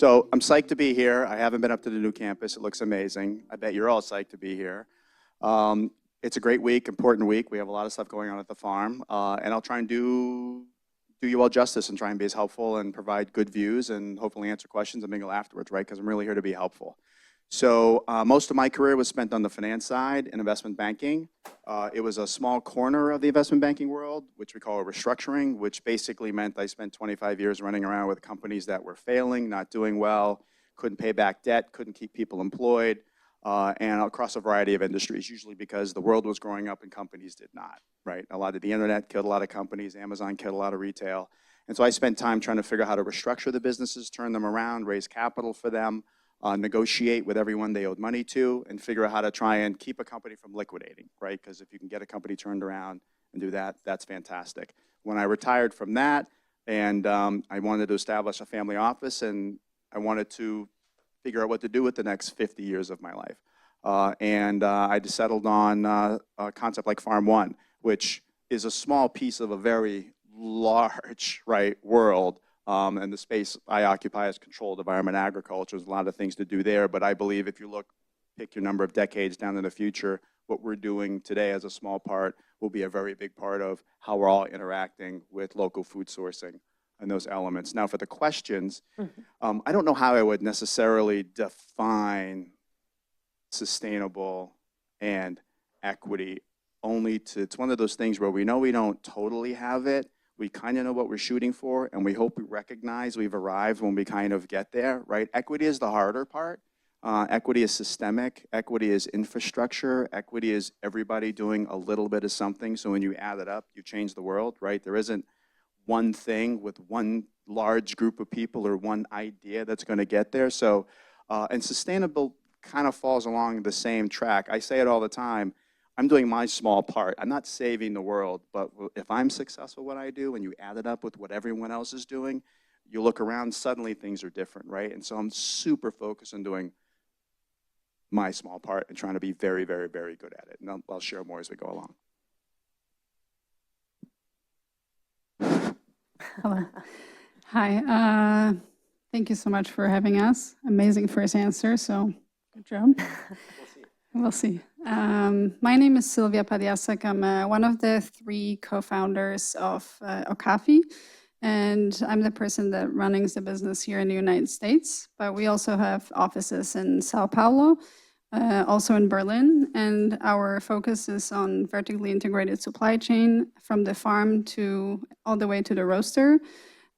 So I'm psyched to be here. I haven't been up to the new campus. It looks amazing. I bet you're all psyched to be here. It's a great week, important week. We have a lot of stuff going on at the farm, and I'll try and do you all justice and try and be as helpful and provide good views and hopefully answer questions and mingle afterwards, right? Because I'm really here to be helpful. So most of my career was spent on the finance side in investment banking. It was a small corner of the investment banking world, which we call a restructuring, which basically meant I spent 25 years running around with companies that were failing, not doing well, couldn't pay back debt, couldn't keep people employed, and across a variety of industries, usually because the world was growing up and companies did not, right? A lot of the internet killed a lot of companies, Amazon killed a lot of retail. And so I spent time trying to figure out how to restructure the businesses, turn them around, raise capital for them, negotiate with everyone they owed money to, and figure out how to try and keep a company from liquidating, right? Because if you can get a company turned around and do that, that's fantastic. When I retired from that, and I wanted to establish a family office, and I wanted to figure out what to do with the next 50 years of my life. I just settled on a concept like Farm.One, which is a small piece of a very large, right, world. And the space I occupy is controlled environment agriculture. There's a lot of things to do there, but I believe if you look, pick your number of decades down in the future, what we're doing today as a small part will be a very big part of how we're all interacting with local food sourcing and those elements. Now for the questions, I don't know how I would necessarily define sustainable and equity, it's one of those things where we know we don't totally have it. We kind of know what we're shooting for, and we hope we recognize we've arrived when we kind of get there, right? Equity is the harder part. Equity is systemic. Equity is infrastructure. Equity is everybody doing a little bit of something. So when you add it up, you change the world, right? There isn't one thing with one large group of people or one idea that's going to get there. So, and sustainable kind of falls along the same track. I say it all the time. I'm doing my small part. I'm not saving the world, but if I'm successful at what I do and you add it up with what everyone else is doing, you look around, suddenly things are different, right? And so I'm super focused on doing my small part and trying to be very, very, very good at it. And I'll share more as we go along. Hello. Hi. Thank you so much for having us. Amazing first answer, so good job. We'll see. My name is Sylwia Padiasek. I'm one of the 3 co-founders of Ocafi, and I'm the person that runs the business here in the United States. But we also have offices in Sao Paulo, also in Berlin, and our focus is on vertically integrated supply chain from the farm to all the way to the roaster.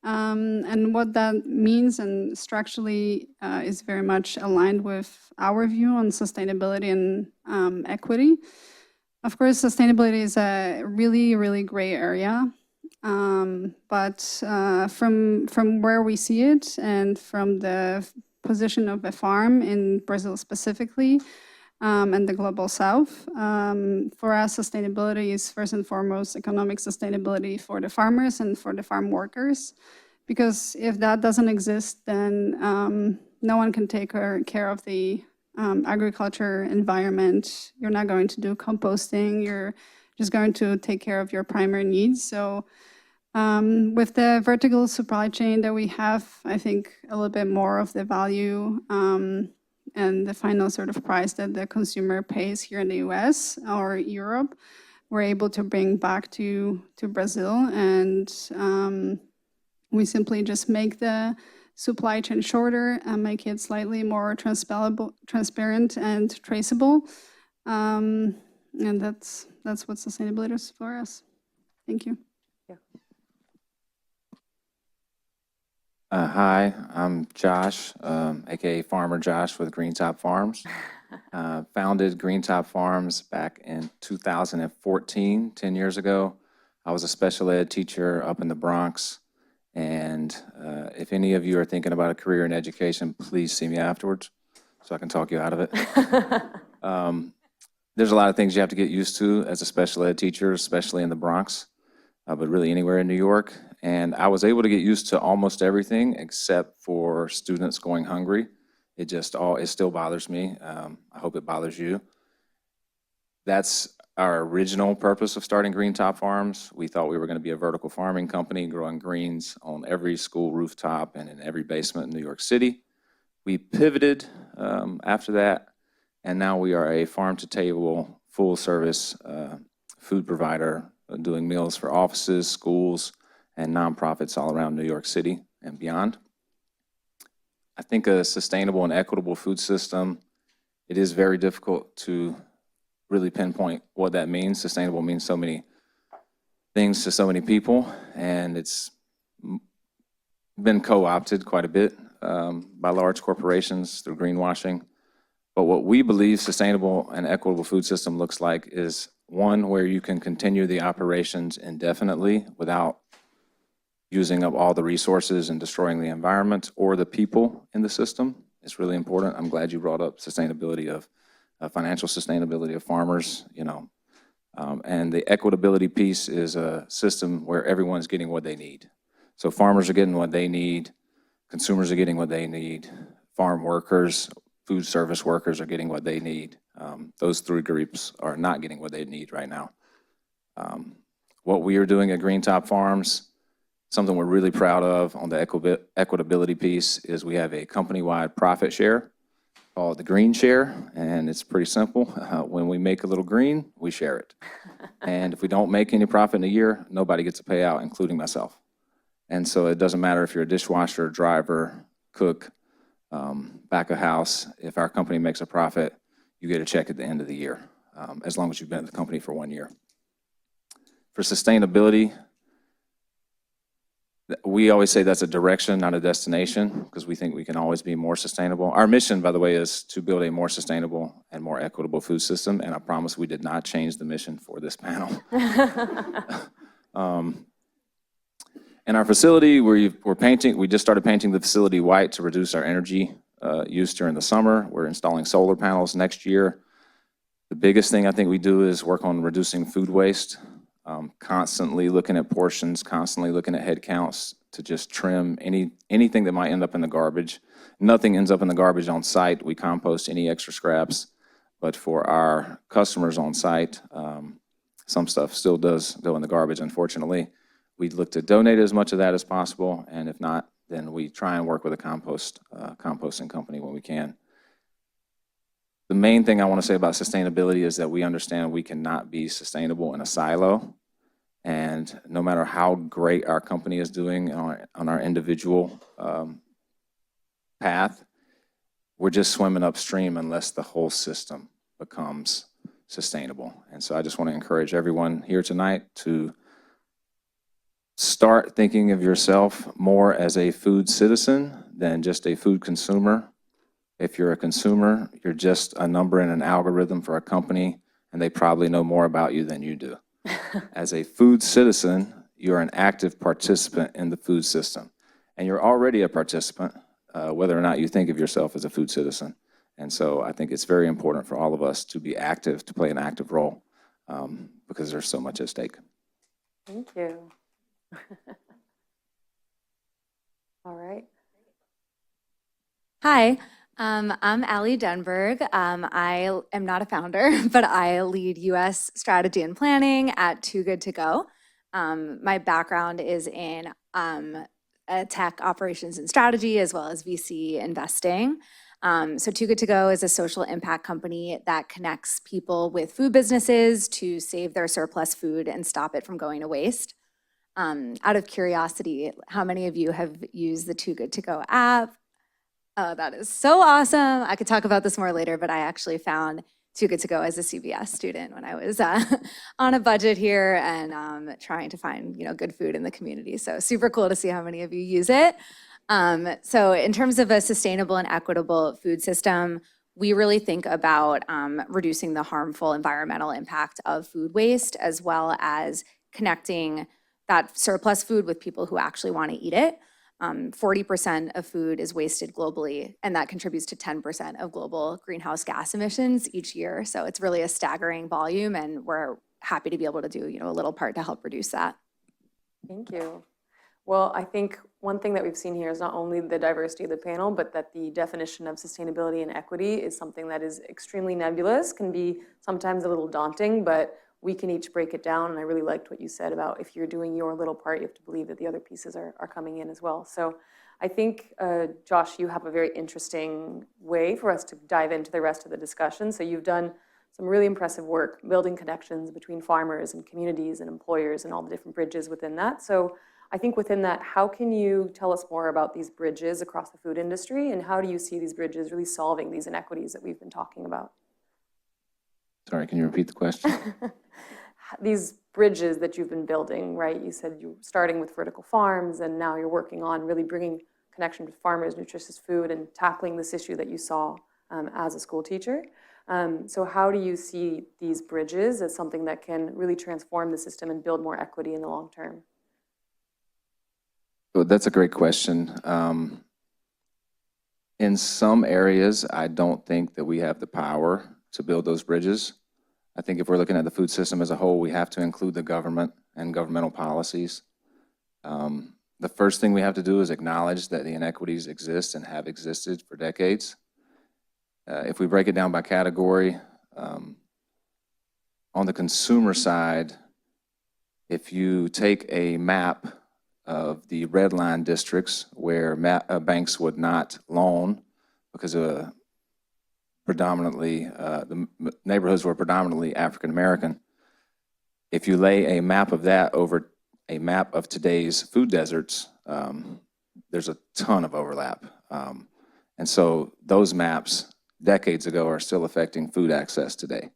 And what that means and structurally is very much aligned with our view on sustainability and equity. Of course, sustainability is a really, really gray area. But from where we see it and from the position of a farm in Brazil specifically, and the global south. For us, sustainability is first and foremost economic sustainability for the farmers and for the farm workers. Because if that doesn't exist, then no one can take care of the agriculture environment. You're not going to do composting. You're just going to take care of your primary needs. So with the vertical supply chain that we have, I think a little bit more of the value and the final sort of price that the consumer pays here in the US or Europe, we're able to bring back to Brazil. And we simply just make the supply chain shorter and make it slightly more transparent and traceable. And that's what sustainability is for us. Thank you. Yeah. Hi, I'm Josh, aka Farmer Josh with Green Top Farms. Founded Green Top Farms back in 2014, 10 years ago. I was a special ed teacher up in the Bronx. And if any of you are thinking about a career in education, please see me afterwards so I can talk you out of it. There's a lot of things you have to get used to as a special ed teacher, especially in the Bronx, but really anywhere in New York. And I was able to get used to almost everything except for students going hungry. It still bothers me. I hope it bothers you. That's our original purpose of starting Green Top Farms. We thought we were going to be a vertical farming company growing greens on every school rooftop and in every basement in New York City. We pivoted after that, and now we are a farm-to-table, full-service food provider doing meals for offices, schools, and nonprofits all around New York City and beyond. I think a sustainable and equitable food system, it is very difficult to really pinpoint what that means. Sustainable means so many things to so many people, and it's been co-opted quite a bit by large corporations through greenwashing. But what we believe sustainable and equitable food system looks like is one where you can continue the operations indefinitely without using up all the resources and destroying the environment or the people in the system. It's really important. I'm glad you brought up sustainability of financial sustainability of farmers, and the equitability piece is a system where everyone's getting what they need. So farmers are getting what they need, consumers are getting what they need, farm workers, food service workers are getting what they need. Those three groups are not getting what they need right now. What we are doing at Green Top Farms, something we're really proud of on the equitability piece, is we have a company-wide profit share called the Green Share, and it's pretty simple. When we make a little green, we share it. And if we don't make any profit in a year, nobody gets a payout, including myself. And so it doesn't matter if you're a dishwasher, driver, cook, back of house. If our company makes a profit, you get a check at the end of the year, as long as you've been at the company for 1 year. For sustainability, we always say that's a direction, not a destination, because we think we can always be more sustainable. Our mission, by the way, is to build a more sustainable and more equitable food system, and I promise we did not change the mission for this panel. In our facility, we just started painting the facility white to reduce our energy use during the summer. We're installing solar panels next year. The biggest thing I think we do is work on reducing food waste, constantly looking at portions, constantly looking at head counts to just trim anything that might end up in the garbage. Nothing ends up in the garbage on site. We compost any extra scraps, but for our customers on site, some stuff still does go in the garbage, unfortunately. We look to donate as much of that as possible, and if not, then we try and work with a composting company when we can. The main thing I want to say about sustainability is that we understand we cannot be sustainable in a silo, and no matter how great our company is doing on our individual path, we're just swimming upstream unless the whole system becomes sustainable. And so I just want to encourage everyone here tonight to start thinking of yourself more as a food citizen than just a food consumer. If you're a consumer, you're just a number in an algorithm for a company, and they probably know more about you than you do. As a food citizen, you're an active participant in the food system, and you're already a participant, whether or not you think of yourself as a food citizen. And so I think it's very important for all of us to be active, to play an active role, because there's so much at stake. Thank you. All right. Hi, I'm Allie Denburg. I am not a founder, but I lead U.S. strategy and planning at Too Good To Go. My background is in tech operations and strategy, as well as VC investing. So Too Good To Go is a social impact company that connects people with food businesses to save their surplus food and stop it from going to waste. Out of curiosity, how many of you have used the Too Good To Go app? Oh, that is so awesome. I could talk about this more later, but I actually found Too Good To Go as a CBS student when I was on a budget here and trying to find good food in the community. So super cool to see how many of you use it. So in terms of a sustainable and equitable food system, we really think about reducing the harmful environmental impact of food waste, as well as connecting that surplus food with people who actually want to eat it. 40% of food is wasted globally, and that contributes to 10% of global greenhouse gas emissions each year. So it's really a staggering volume, and we're happy to be able to do a little part to help reduce that. Thank you. Well, I think one thing that we've seen here is not only the diversity of the panel, but that the definition of sustainability and equity is something that is extremely nebulous, can be sometimes a little daunting, but we can each break it down. And I really liked what you said about if you're doing your little part, you have to believe that the other pieces are coming in as well. So I think, Josh, you have a very interesting way for us to dive into the rest of the discussion. So you've done some really impressive work building connections between farmers and communities and employers and all the different bridges within that. So I think within that, how can you tell us more about these bridges across the food industry, and how do you see these bridges really solving these inequities that we've been talking about? Sorry, can you repeat the question? These bridges that you've been building, right? You said you're starting with vertical farms, and now you're working on really bringing connection with farmers, nutritious food, and tackling this issue that you saw as a school teacher. So how do you see these bridges as something that can really transform the system and build more equity in the long term? Well, that's a great question. In some areas, I don't think that we have the power to build those bridges. I think if we're looking at the food system as a whole, we have to include the government and governmental policies. The first thing we have to do is acknowledge that the inequities exist and have existed for decades. If we break it down by category, on the consumer side, if you take a map of the red line districts where banks would not loan because of predominantly, the neighborhoods were predominantly African American. If you lay a map of that over a map of today's food deserts, there's a ton of overlap. And so those maps decades ago are still affecting food access today.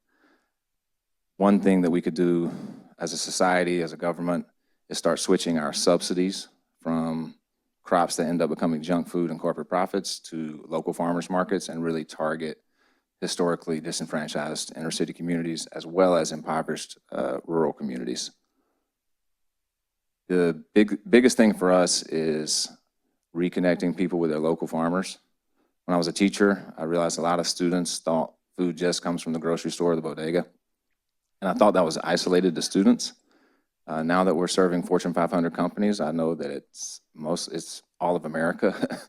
One thing that we could do as a society, as a government, is start switching our subsidies from crops that end up becoming junk food and corporate profits to local farmers markets and really target historically disenfranchised inner city communities as well as impoverished rural communities. The biggest thing for us is reconnecting people with their local farmers. When I was a teacher, I realized a lot of students thought food just comes from the grocery store or the bodega. And I thought that was isolated to students. Now that we're serving Fortune 500 companies, I know that it's all of America.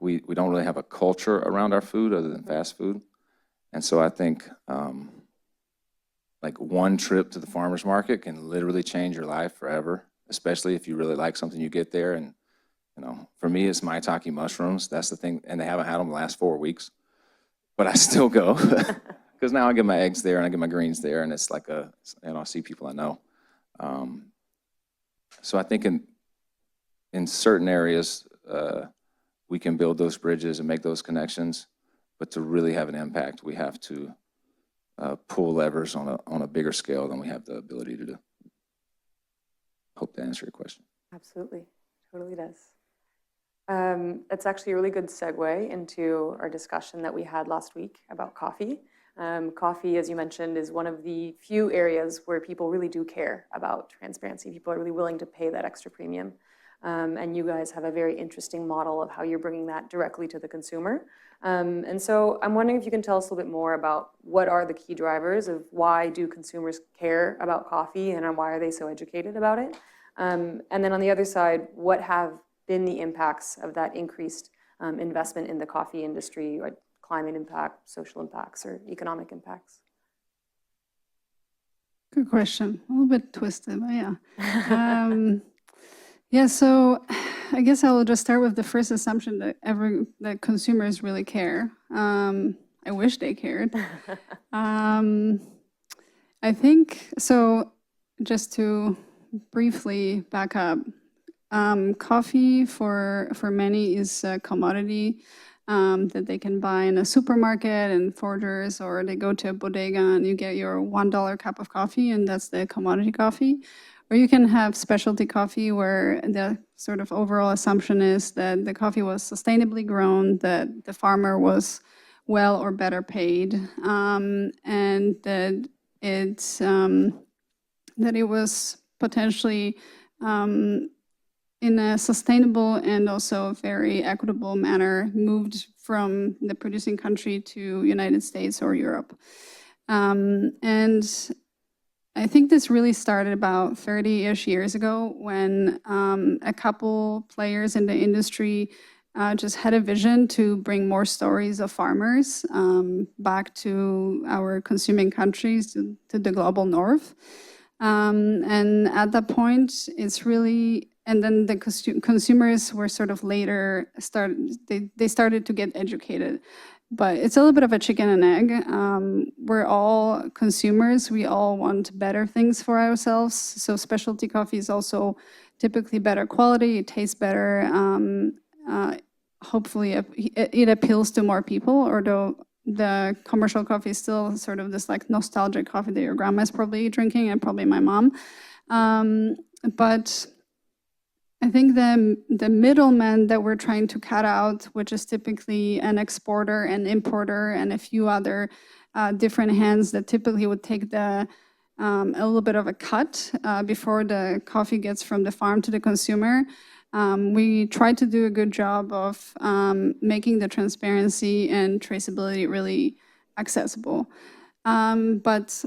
We don't really have a culture around our food other than fast food. And so I think like one trip to the farmer's market can literally change your life forever, especially if you really like something you get there. And for me, it's maitake mushrooms. That's the thing. And they haven't had them the last 4 weeks, but I still go because now I get my eggs there and I get my greens there. And it's like I see people I know. So I think in certain areas, we can build those bridges and make those connections, but to really have an impact, we have to pull levers on a bigger scale than we have the ability to do. Hope to answer your question. Absolutely, totally does. That's actually a really good segue into our discussion that we had last week about coffee. Coffee, as you mentioned, is one of the few areas where people really do care about transparency. People are really willing to pay that extra premium. And you guys have a very interesting model of how you're bringing that directly to the consumer. And so I'm wondering if you can tell us a little bit more about what are the key drivers of why do consumers care about coffee and why are they so educated about it? And then on the other side, what have been the impacts of that increased investment in the coffee industry, like climate impact, social impacts, or economic impacts? Good question. A little bit twisted, but yeah. Yeah, so I guess I will just start with the first assumption that consumers really care. I wish they cared. I think, so just to briefly back up, coffee for many is a commodity that they can buy in a supermarket and Folgers, or they go to a bodega and you get your $1 cup of coffee, and that's the commodity coffee. Or you can have specialty coffee where the sort of overall assumption is that the coffee was sustainably grown, that the farmer was well or better paid, and that it was potentially in a sustainable and also very equitable manner moved from the producing country to United States or Europe. And I think this really started about 30-ish years ago when a couple players in the industry just had a vision to bring more stories of farmers back to our consuming countries, to the global north. And at that point, it's really, and then the consumers were sort of later they started to get educated. But it's a little bit of a chicken and egg. We're all consumers. We all want better things for ourselves. So specialty coffee is also typically better quality. It tastes better. Hopefully it appeals to more people, although the commercial coffee is still sort of this like nostalgic coffee that your grandma is probably drinking, and probably my mom. But I think the middleman that we're trying to cut out, which is typically an exporter, an importer, and a few other different hands that typically would take a little bit of a cut before the coffee gets from the farm to the consumer. We try to do a good job of making the transparency and traceability really accessible. But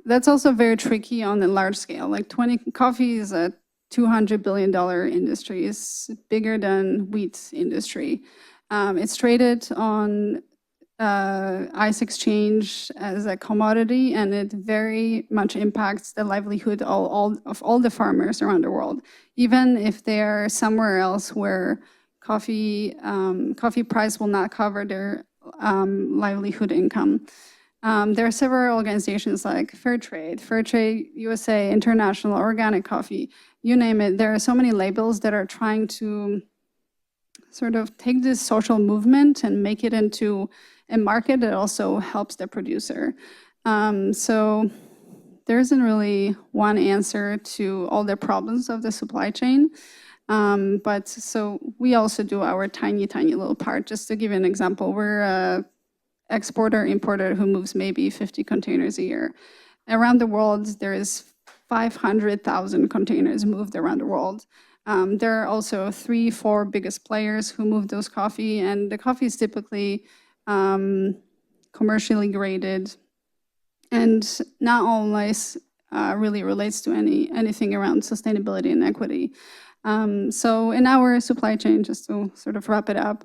that's also very tricky on a large scale. Like coffee is a $200 billion industry. It's bigger than wheat industry. It's traded on ICE exchange as a commodity, and it very much impacts the livelihood of all the farmers around the world, even if they're somewhere else where coffee price will not cover their livelihood income. There are several organizations like Fairtrade USA, International, Organic Coffee, you name it. There are so many labels that are trying to sort of take this social movement and make it into a market that also helps the producer. So there isn't really one answer to all the problems of the supply chain. But so we also do our tiny little part. Just to give you an example, we're a exporter, importer who moves maybe 50 containers a year. Around the world, there is 500,000 containers moved around the world. There are also 3-4 biggest players who move those coffee, and the coffee is typically commercially graded, and not always really relates to anything around sustainability and equity. So in our supply chain, just to sort of wrap it up,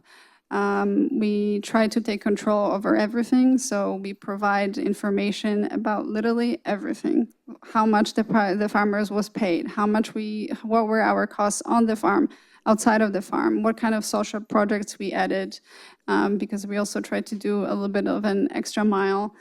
we try to take control over everything. So we provide information about literally everything: how much the farmers was paid, what were our costs on the farm, outside of the farm, what kind of social projects we added, because we also try to do a little bit of an extra mile.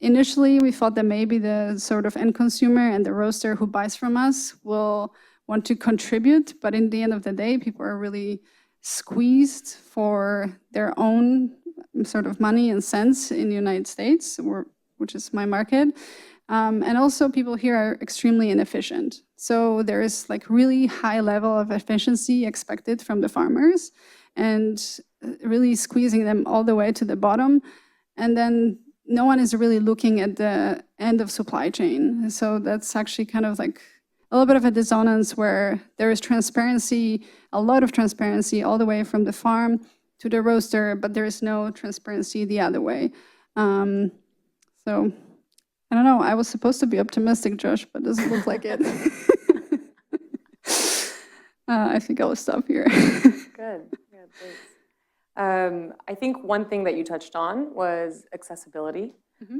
Initially, we thought that maybe the sort of end consumer and the roaster who buys from us will want to contribute, but in the end of the day, people are really squeezed for their own sort of money and cents in the United States, which is my market. And also people here are extremely inefficient. So there is like really high level of efficiency expected from the farmers, and really squeezing them all the way to the bottom. And then no one is really looking at the end of supply chain. So that's actually kind of like a little bit of a dissonance where there is transparency, a lot of transparency all the way from the farm to the roaster, but there is no transparency the other way. So I don't know, I was supposed to be optimistic, Josh, but it doesn't look like it. I think I'll stop here. Good, thanks. I think one thing that you touched on was accessibility.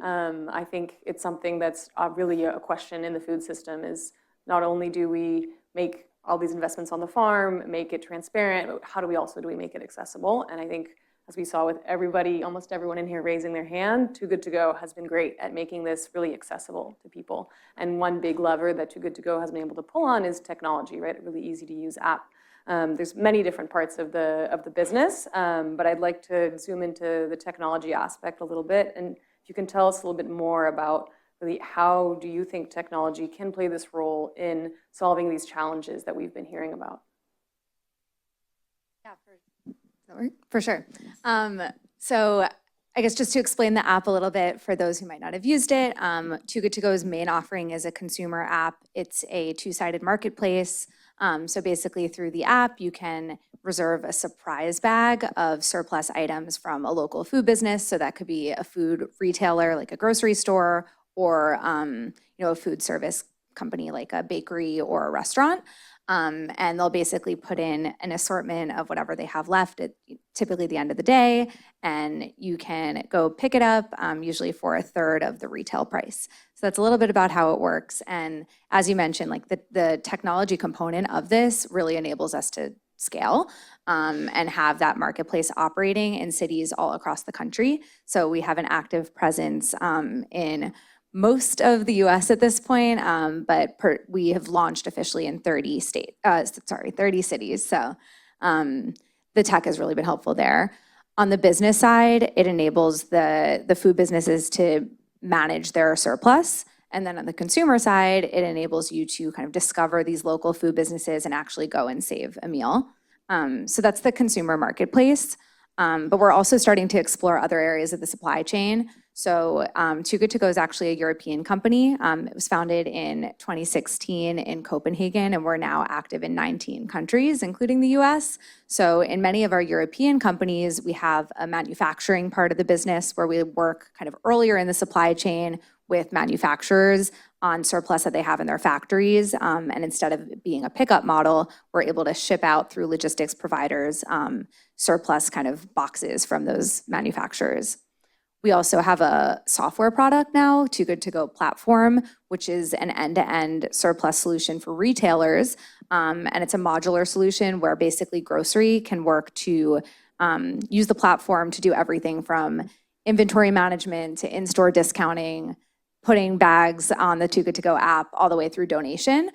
I think it's something that's really a question in the food system, is not only do we make all these investments on the farm, make it transparent, but how do we make it accessible? And I think, as we saw with everybody, almost everyone in here raising their hand, Too Good To Go has been great at making this really accessible to people. And one big lever that Too Good To Go has been able to pull on is technology, right? A really easy to use app. There's many different parts of the business, but I'd like to zoom into the technology aspect a little bit. And if you can tell us a little bit more about really how do you think technology can play this role in solving these challenges that we've been hearing about? Yeah, for sure. So I guess just to explain the app a little bit for those who might not have used it, Too Good To Go's main offering is a consumer app. It's a two-sided marketplace. So basically through the app, you can reserve a surprise bag of surplus items from a local food business. So that could be a food retailer like a grocery store, or a food service company like a bakery or a restaurant. And they'll basically put in an assortment of whatever they have left at typically the end of the day, and you can go pick it up, usually for a third of the retail price. So that's a little bit about how it works. And as you mentioned, like the technology component of this really enables us to scale and have that marketplace operating in cities all across the country. So we have an active presence in most of the US at this point, but we have launched officially in 30 cities. So the tech has really been helpful there. On the business side, it enables the food businesses to manage their surplus. And then on the consumer side, it enables you to kind of discover these local food businesses and actually go and save a meal. So that's the consumer marketplace. But we're also starting to explore other areas of the supply chain. So Too Good To Go is actually a European company. It was founded in 2016 in Copenhagen, and we're now active in 19 countries, including the US. So in many of our European companies, we have a manufacturing part of the business where we work kind of earlier in the supply chain with manufacturers on surplus that they have in their factories. And instead of it being a pickup model, we're able to ship out through logistics providers surplus kind of boxes from those manufacturers. We also have a software product now, Too Good To Go platform, which is an end-to-end surplus solution for retailers. And it's a modular solution where basically grocery can work to use the platform to do everything from inventory management to in-store discounting, putting bags on the Too Good To Go app all the way through donation.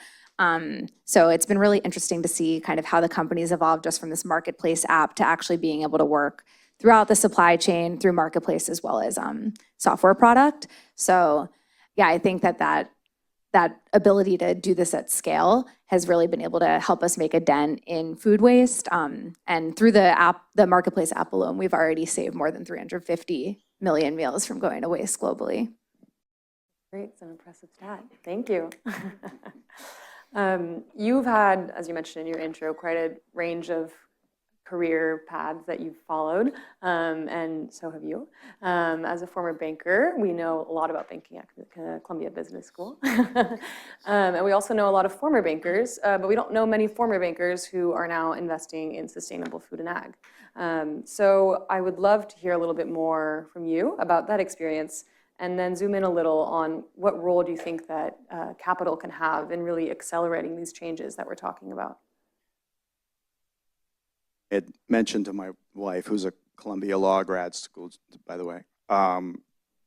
So it's been really interesting to see kind of how the company's evolved just from this marketplace app to actually being able to work throughout the supply chain, through marketplace, as well as software product. So yeah, I think that ability to do this at scale has really been able to help us make a dent in food waste. And through the marketplace app alone, we've already saved more than 350 million meals from going to waste globally. Great, it's an impressive stat. Thank you. You've had, as you mentioned in your intro, quite a range of career paths that you've followed, and so have you. As a former banker, we know a lot about banking at Columbia Business School. And we also know a lot of former bankers, but we don't know many former bankers who are now investing in sustainable food and ag. So I would love to hear a little bit more from you about that experience, and then zoom in a little on what role do you think that capital can have in really accelerating these changes that we're talking about? It mentioned to my wife, who's a Columbia Law grad school, by the way.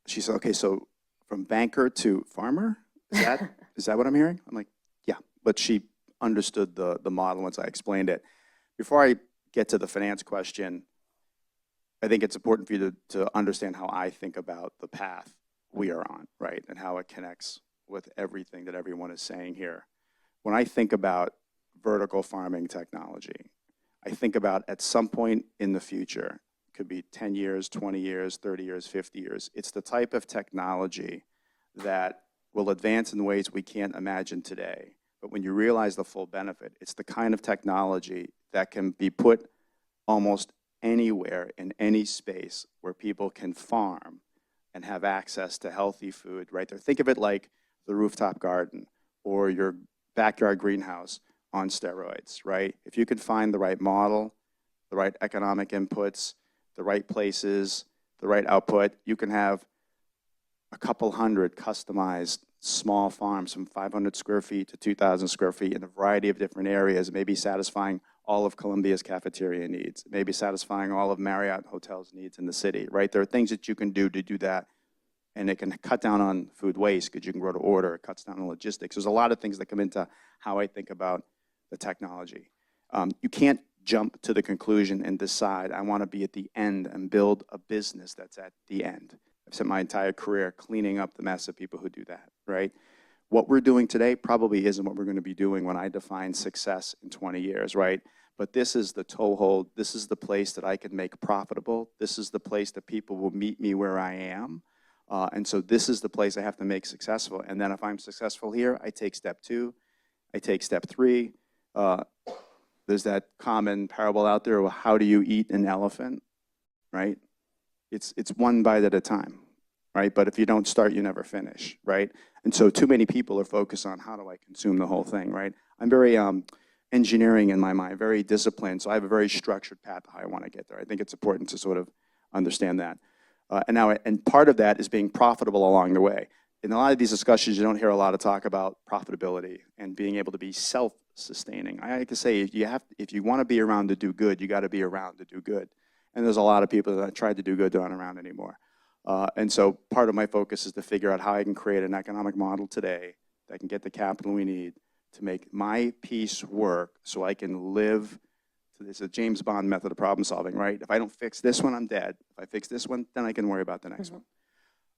She said, okay, so from banker to farmer? Is that what I'm hearing? I'm like, yeah, but she understood the model once I explained it. Before I get to the finance question, I think it's important for you to understand how I think about the path we are on, right? And how it connects with everything that everyone is saying here. When I think about vertical farming technology, I think about at some point in the future, could be 10 years, 20 years, 30 years, 50 years. It's the type of technology that will advance in ways we can't imagine today. But when you realize the full benefit, it's the kind of technology that can be put almost anywhere in any space where people can farm and have access to healthy food, right there. Think of it like the rooftop garden or your backyard greenhouse on steroids, right? If you could find the right model, the right economic inputs, the right places, the right output, you can have a couple hundred customized small farms from 500 square feet to 2,000 square feet in a variety of different areas, maybe satisfying all of Columbia's cafeteria needs, maybe satisfying all of Marriott Hotel's needs in the city, right? There are things that you can do to do that, and it can cut down on food waste because you can grow to order, it cuts down on logistics. There's a lot of things that come into how I think about the technology. You can't jump to the conclusion and decide, I want to be at the end and build a business that's at the end. I've spent my entire career cleaning up the mess of people who do that, right? What we're doing today probably isn't what we're going to be doing when I define success in 20 years, right? But this is the toehold. This is the place that I can make profitable. This is the place that people will meet me where I am. And so this is the place I have to make successful. And then if I'm successful here, I take step 2, I take step 3. There's that common parable out there of how do you eat an elephant, right? It's one bite at a time, right? But if you don't start, you never finish, right? And so too many people are focused on how do I consume the whole thing, right? I'm very engineering in my mind, very disciplined. So I have a very structured path to how I want to get there. I think it's important to sort of understand that. And part of that is being profitable along the way. In a lot of these discussions, you don't hear a lot of talk about profitability and being able to be self-sustaining. I like to say, if you want to be around to do good, you got to be around to do good. And there's a lot of people that tried to do good that aren't around anymore. And so part of my focus is to figure out how I can create an economic model today that can get the capital we need to make my piece work so I can live. So this is a James Bond method of problem solving, right? If I don't fix this one, I'm dead. If I fix this one, then I can worry about the next one.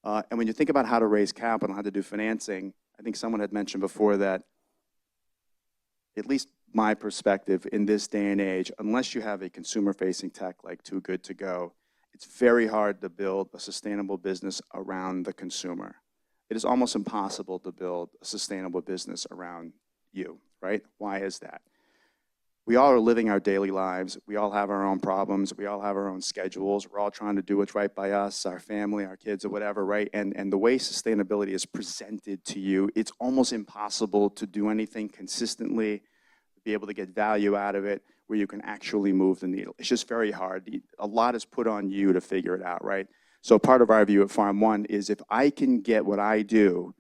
And when you think about how to raise capital, how to do financing, I think someone had mentioned before that, at least my perspective in this day and age, unless you have a consumer-facing tech like Too Good To Go, it's very hard to build a sustainable business around the consumer. It is almost impossible to build a sustainable business around you, right? Why is that? We all are living our daily lives. We all have our own problems. We all have our own schedules. We're all trying to do what's right by us, our family, our kids, or whatever, right? And the way sustainability is presented to you, it's almost impossible to do anything consistently, be able to get value out of it, where you can actually move the needle. It's just very hard. A lot is put on you to figure it out, right? So part of our view at Farm.One is if I can get what I do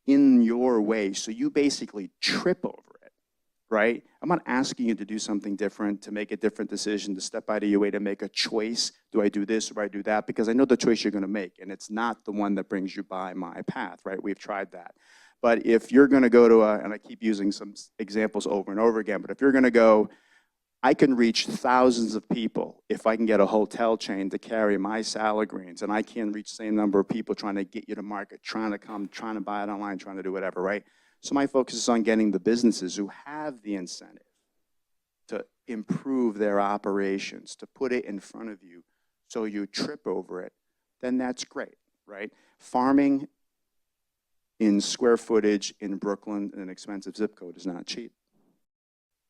in your way, so you basically trip over it, right? I'm not asking you to do something different, to make a different decision, to step out of your way to make a choice. Do I do this or I do that? Because I know the choice you're gonna make, and it's not the one that brings you by my path, right? We've tried that. But if you're gonna go to and I keep using some examples over and over again, but if you're gonna go, I can reach thousands of people if I can get a hotel chain to carry my salad greens, and I can reach the same number of people trying to get you to market, trying to come, trying to buy it online, trying to do whatever, right? So my focus is on getting the businesses who have the incentive to improve their operations, to put it in front of you so you trip over it, then that's great, right? Farming in square footage in Brooklyn, in an expensive zip code, is not cheap.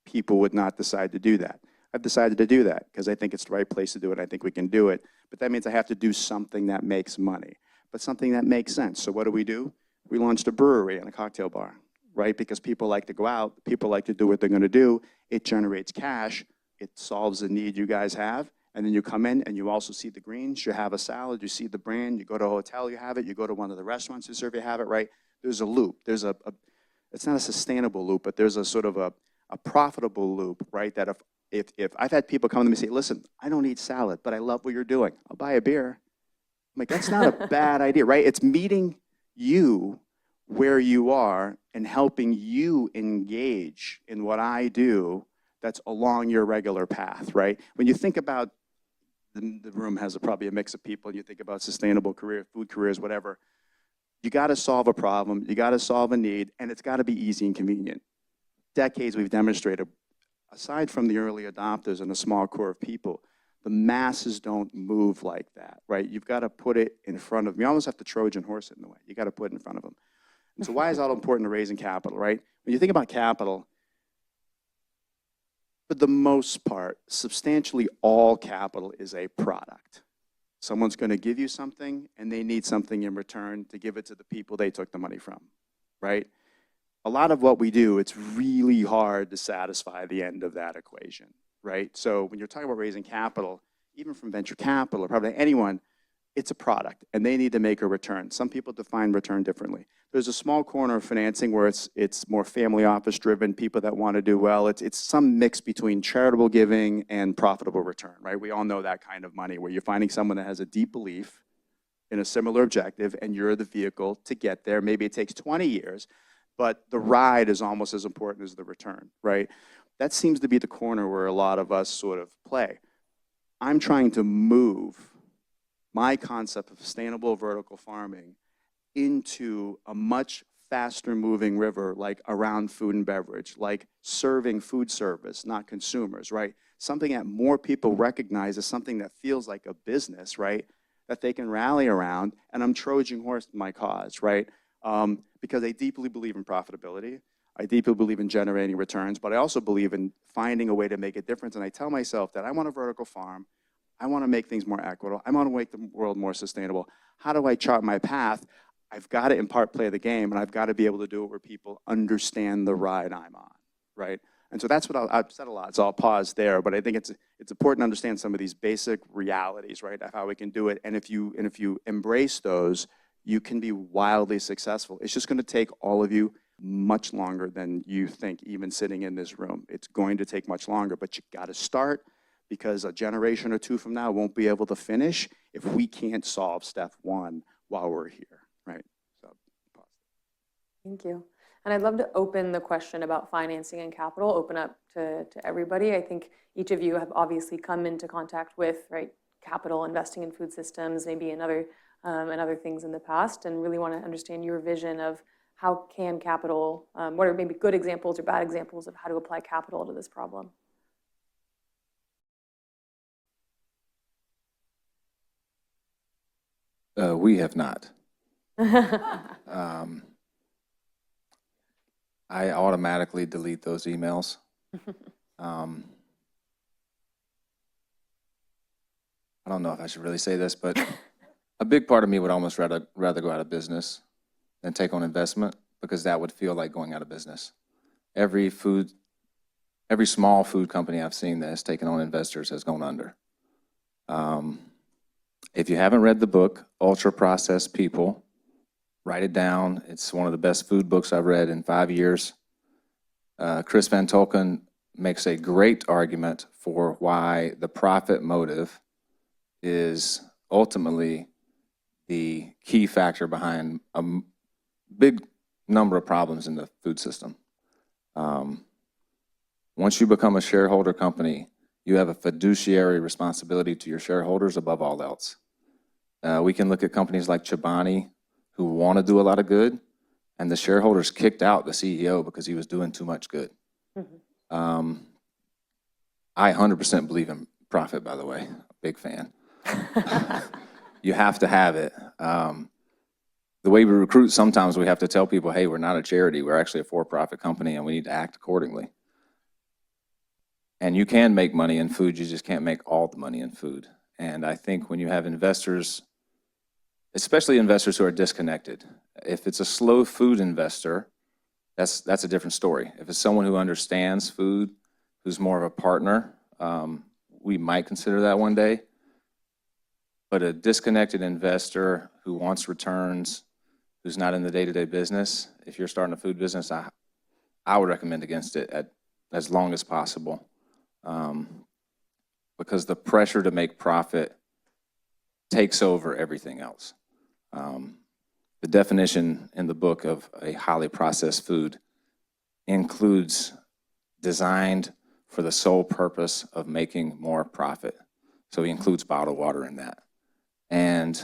People would not decide to do that. I've decided to do that because I think it's the right place to do it. I think we can do it. But that means I have to do something that makes money, but something that makes sense. So what do? We launched a brewery and a cocktail bar, right? Because people like to go out, people like to do what they're gonna do. It generates cash, it solves a need you guys have, and then you come in and you also see the greens, you have a salad, you see the brand, you go to a hotel, you have it, you go to one of the restaurants who serve you have it, right? There's a loop. There's it's not a sustainable loop, but there's a sort of a profitable loop, right? That if I've had people come to me and say, listen, I don't eat salad, but I love what you're doing. I'll buy a beer. I'm like, that's not a bad idea, right? It's meeting you where you are and helping you engage in what I do that's along your regular path, right? When you think about, the room has probably a mix of people, and you think about sustainable career, food careers, whatever, you gotta solve a problem, you gotta solve a need, and it's gotta be easy and convenient. Decades we've demonstrated, aside from the early adopters and a small core of people, the masses don't move like that, right? You've got to put it in front of them. You almost have to Trojan horse it in a way. You got to put it in front of them. And so why is that important to raising capital, right? When you think about capital, for the most part, substantially all capital is a product. Someone's going to give you something and they need something in return to give it to the people they took the money from, right? A lot of what we do, it's really hard to satisfy the end of that equation, right? So when you're talking about raising capital, even from venture capital or probably anyone, it's a product and they need to make a return. Some people define return differently. There's a small corner of financing where it's more family office driven, people that want to do well. It's some mix between charitable giving and profitable return, right? We all know that kind of money where you're finding someone that has a deep belief in a similar objective and you're the vehicle to get there. Maybe it takes 20 years, but the ride is almost as important as the return, right? That seems to be the corner where a lot of us sort of play. I'm trying to move my concept of sustainable vertical farming into a much faster moving river, like around food and beverage, like serving food service, not consumers, right? Something that more people recognize as something that feels like a business, right? That they can rally around, and I'm Trojan horse my cause, right? Because I deeply believe in profitability. I deeply believe in generating returns, but I also believe in finding a way to make a difference. And I tell myself that I want a vertical farm. I want to make things more equitable. I want to make the world more sustainable. How do I chart my path? I've got to in part play the game, and I've got to be able to do it where people understand the ride I'm on, right? And so that's what I've said a lot, so I'll pause there. But I think it's important to understand some of these basic realities, right, of how we can do it. And if you embrace those, you can be wildly successful. It's just going to take all of you much longer than you think, even sitting in this room. It's going to take much longer, but you got to start, because a generation or two from now won't be able to finish if we can't solve step one while we're here, right? So, pause. Thank you. And I'd love to open the question about financing and capital, open up to everybody. I think each of you have obviously come into contact with, right, capital, investing in food systems, maybe and other things in the past, and really want to understand your vision of how can capital, what are maybe good examples or bad examples of how to apply capital to this problem? We have not. I automatically delete those emails. I don't know if I should really say this, but a big part of me would almost rather go out of business than take on investment, because that would feel like going out of business. Every small food company I've seen that has taken on investors has gone under. If you haven't read the book, Ultra Processed People, write it down. It's one of the best food books I've read in 5 years. Chris Van Tolken makes a great argument for why the profit motive is ultimately the key factor behind a big number of problems in the food system. Once you become a shareholder company, you have a fiduciary responsibility to your shareholders above all else. We can look at companies like Chobani, who want to do a lot of good, and the shareholders kicked out the CEO because he was doing too much good. I 100% believe in profit, by the way, big fan. You have to have it. The way we recruit, sometimes we have to tell people, hey, we're not a charity, we're actually a for-profit company, and we need to act accordingly. And you can make money in food, you just can't make all the money in food. And I think when you have investors, especially investors who are disconnected, if it's a slow food investor, that's a different story. If it's someone who understands food, who's more of a partner, we might consider that one day. But a disconnected investor who wants returns, who's not in the day-to-day business, if you're starting a food business, I would recommend against it as long as possible. Because the pressure to make profit takes over everything else. The definition in the book of a highly processed food includes designed for the sole purpose of making more profit. So he includes bottled water in that. And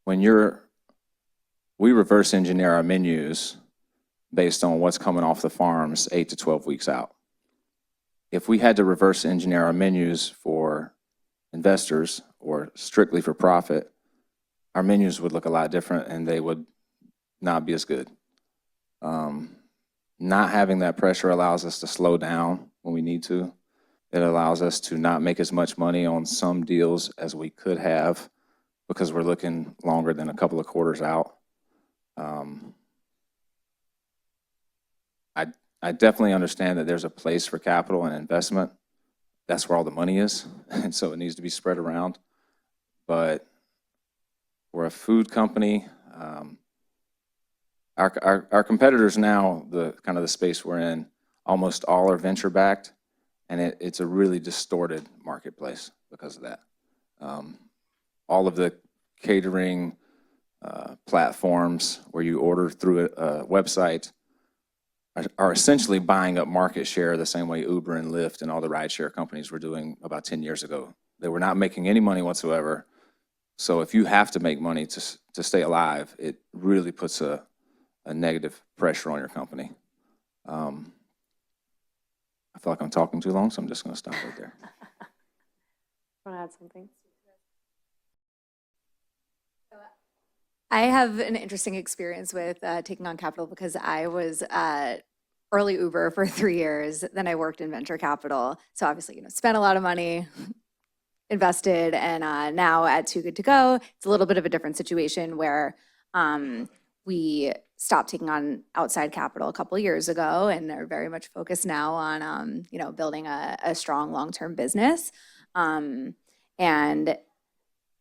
when we reverse engineer our menus based on what's coming off the farms 8 to 12 weeks out. If we had to reverse engineer our menus for investors or strictly for profit, our menus would look a lot different and they would not be as good. Not having that pressure allows us to slow down when we need to. It allows us to not make as much money on some deals as we could have because we're looking longer than a couple of quarters out. I definitely understand that there's a place for capital and investment. That's where all the money is, and so it needs to be spread around. But we're a food company. Our competitors now, the kind of the space we're in, almost all are venture backed, and it's a really distorted marketplace because of that. All of the catering platforms where you order through a website are essentially buying up market share the same way Uber and Lyft and all the rideshare companies were doing about 10 years ago. They were not making any money whatsoever. So if you have to make money to stay alive, it really puts a negative pressure on your company. I feel like I'm talking too long, so I'm just going to stop right there. Want to add something? I have an interesting experience with taking on capital because I was early Uber for 3 years. Then I worked in venture capital. So obviously, spent a lot of money, invested, and now at Too Good To Go, it's a little bit of a different situation where we stopped taking on outside capital a couple of years ago and are very much focused now on, building a strong long-term business. And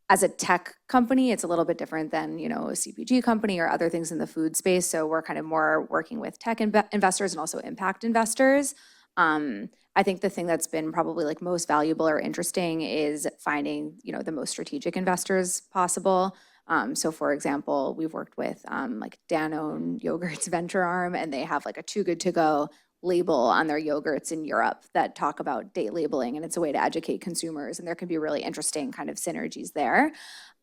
as a tech company, it's a little bit different than, a CPG company or other things in the food space. So we're kind of more working with tech investors and also impact investors. I think the thing that's been probably like most valuable or interesting is finding, the most strategic investors possible. So for example, we've worked with like Danone Yogurt's venture arm, and they have like a Too Good To Go label on their yogurts in Europe that talk about date labeling, and it's a way to educate consumers, and there can be really interesting kind of synergies there.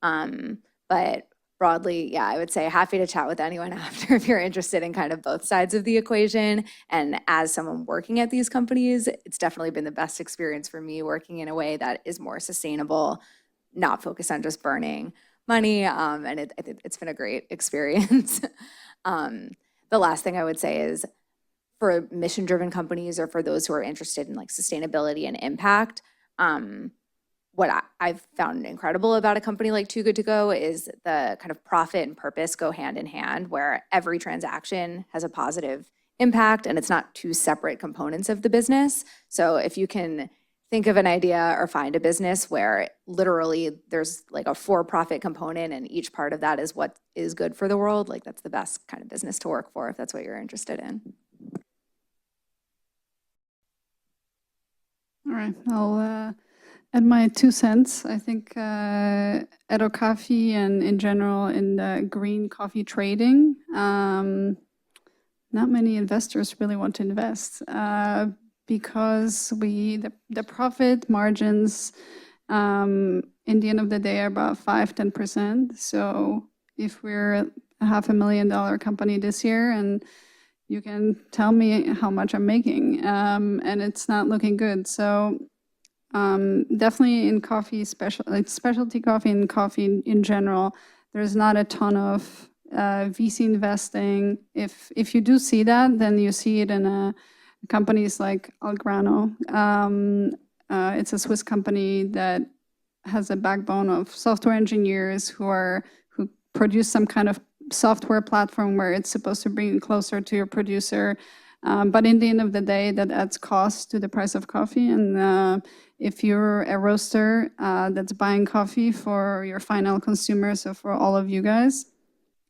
But broadly, yeah, I would say happy to chat with anyone after if you're interested in kind of both sides of the equation. And as someone working at these companies, it's definitely been the best experience for me working in a way that is more sustainable, not focused on just burning money. And I think it's been a great experience. The last thing I would say is for mission-driven companies or for those who are interested in like sustainability and impact, what I've found incredible about a company like Too Good To Go is the kind of profit and purpose go hand in hand, where every transaction has a positive impact and it's not two separate components of the business. So if you can think of an idea or find a business where literally there's like a for-profit component and each part of that is what is good for the world, like that's the best kind of business to work for if that's what you're interested in. All right, I'll add my 2 cents. I think at Ocafi and in general in the green coffee trading, not many investors really want to invest because the profit margins in the end of the day are about 5-10%. So if we're a $500,000 company this year and you can tell me how much I'm making, and it's not looking good. So definitely in coffee, specialty coffee and coffee in general, there's not a ton of VC investing. If you do see that, then you see it in companies like Algrano. It's a Swiss company that has a backbone of software engineers who produce some kind of software platform where it's supposed to bring you closer to your producer. But in the end of the day, that adds cost to the price of coffee. And if you're a roaster that's buying coffee for your final consumer, so for all of you guys,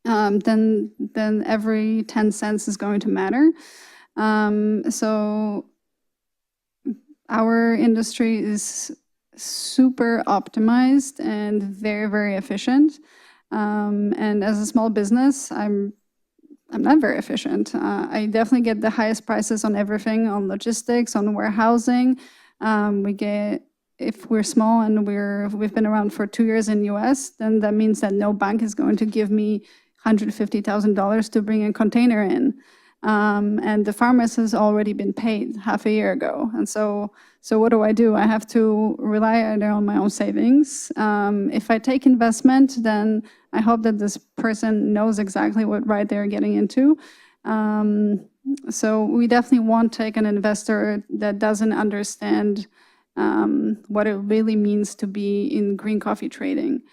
then every 10 cents is going to matter. So our industry is super optimized and very, very efficient. And as a small business, I'm not very efficient. I definitely get the highest prices on everything, on logistics, on warehousing. If we're small and we've been around for 2 years in US, then that means that no bank is going to give me $150,000 to bring a container in. And the farmers has already been paid half a year ago. And so what do? I have to rely either on my own savings. If I take investment, then I hope that this person knows exactly what ride they're getting into. So we definitely won't take an investor that doesn't understand what it really means to be in green coffee trading.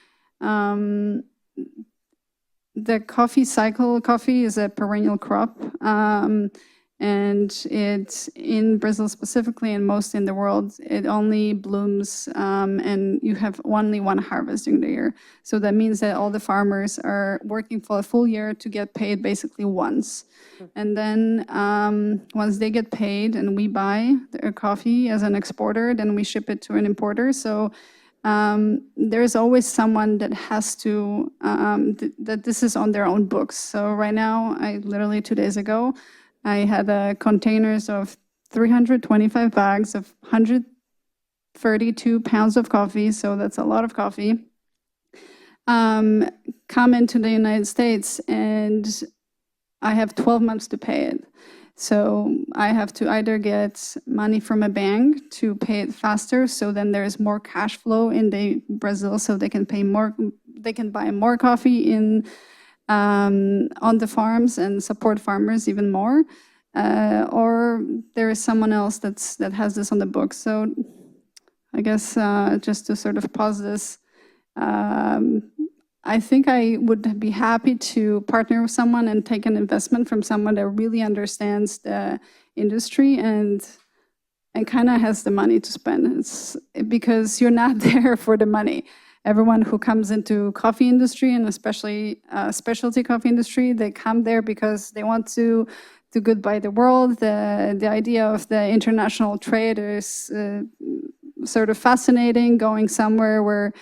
The coffee cycle, coffee is a perennial crop, and it's in Brazil specifically and most in the world, it only blooms and you have only one harvest during the year. So that means that all the farmers are working for a full year to get paid basically once. And then once they get paid and we buy their coffee as an exporter, then we ship it to an importer. So there's always someone that has to, that this is on their own books. So right now, I literally 2 days ago, I had containers of 325 bags of 132 pounds of coffee. So that's a lot of coffee. Come into the United States and I have 12 months to pay it. So I have to either get money from a bank to pay it faster, so then there's more cash flow in Brazil, so they can pay more, they can buy more coffee on the farms and support farmers even more, or there is someone else that has this on the books. So I guess just to sort of pause this, I think I would be happy to partner with someone and take an investment from someone that really understands the industry and kind of has the money to spend. It's because you're not there for the money. Everyone who comes into coffee industry, and especially specialty coffee industry, they come there because they want to do good by the world. The idea of the international trade is sort of fascinating. Going somewhere where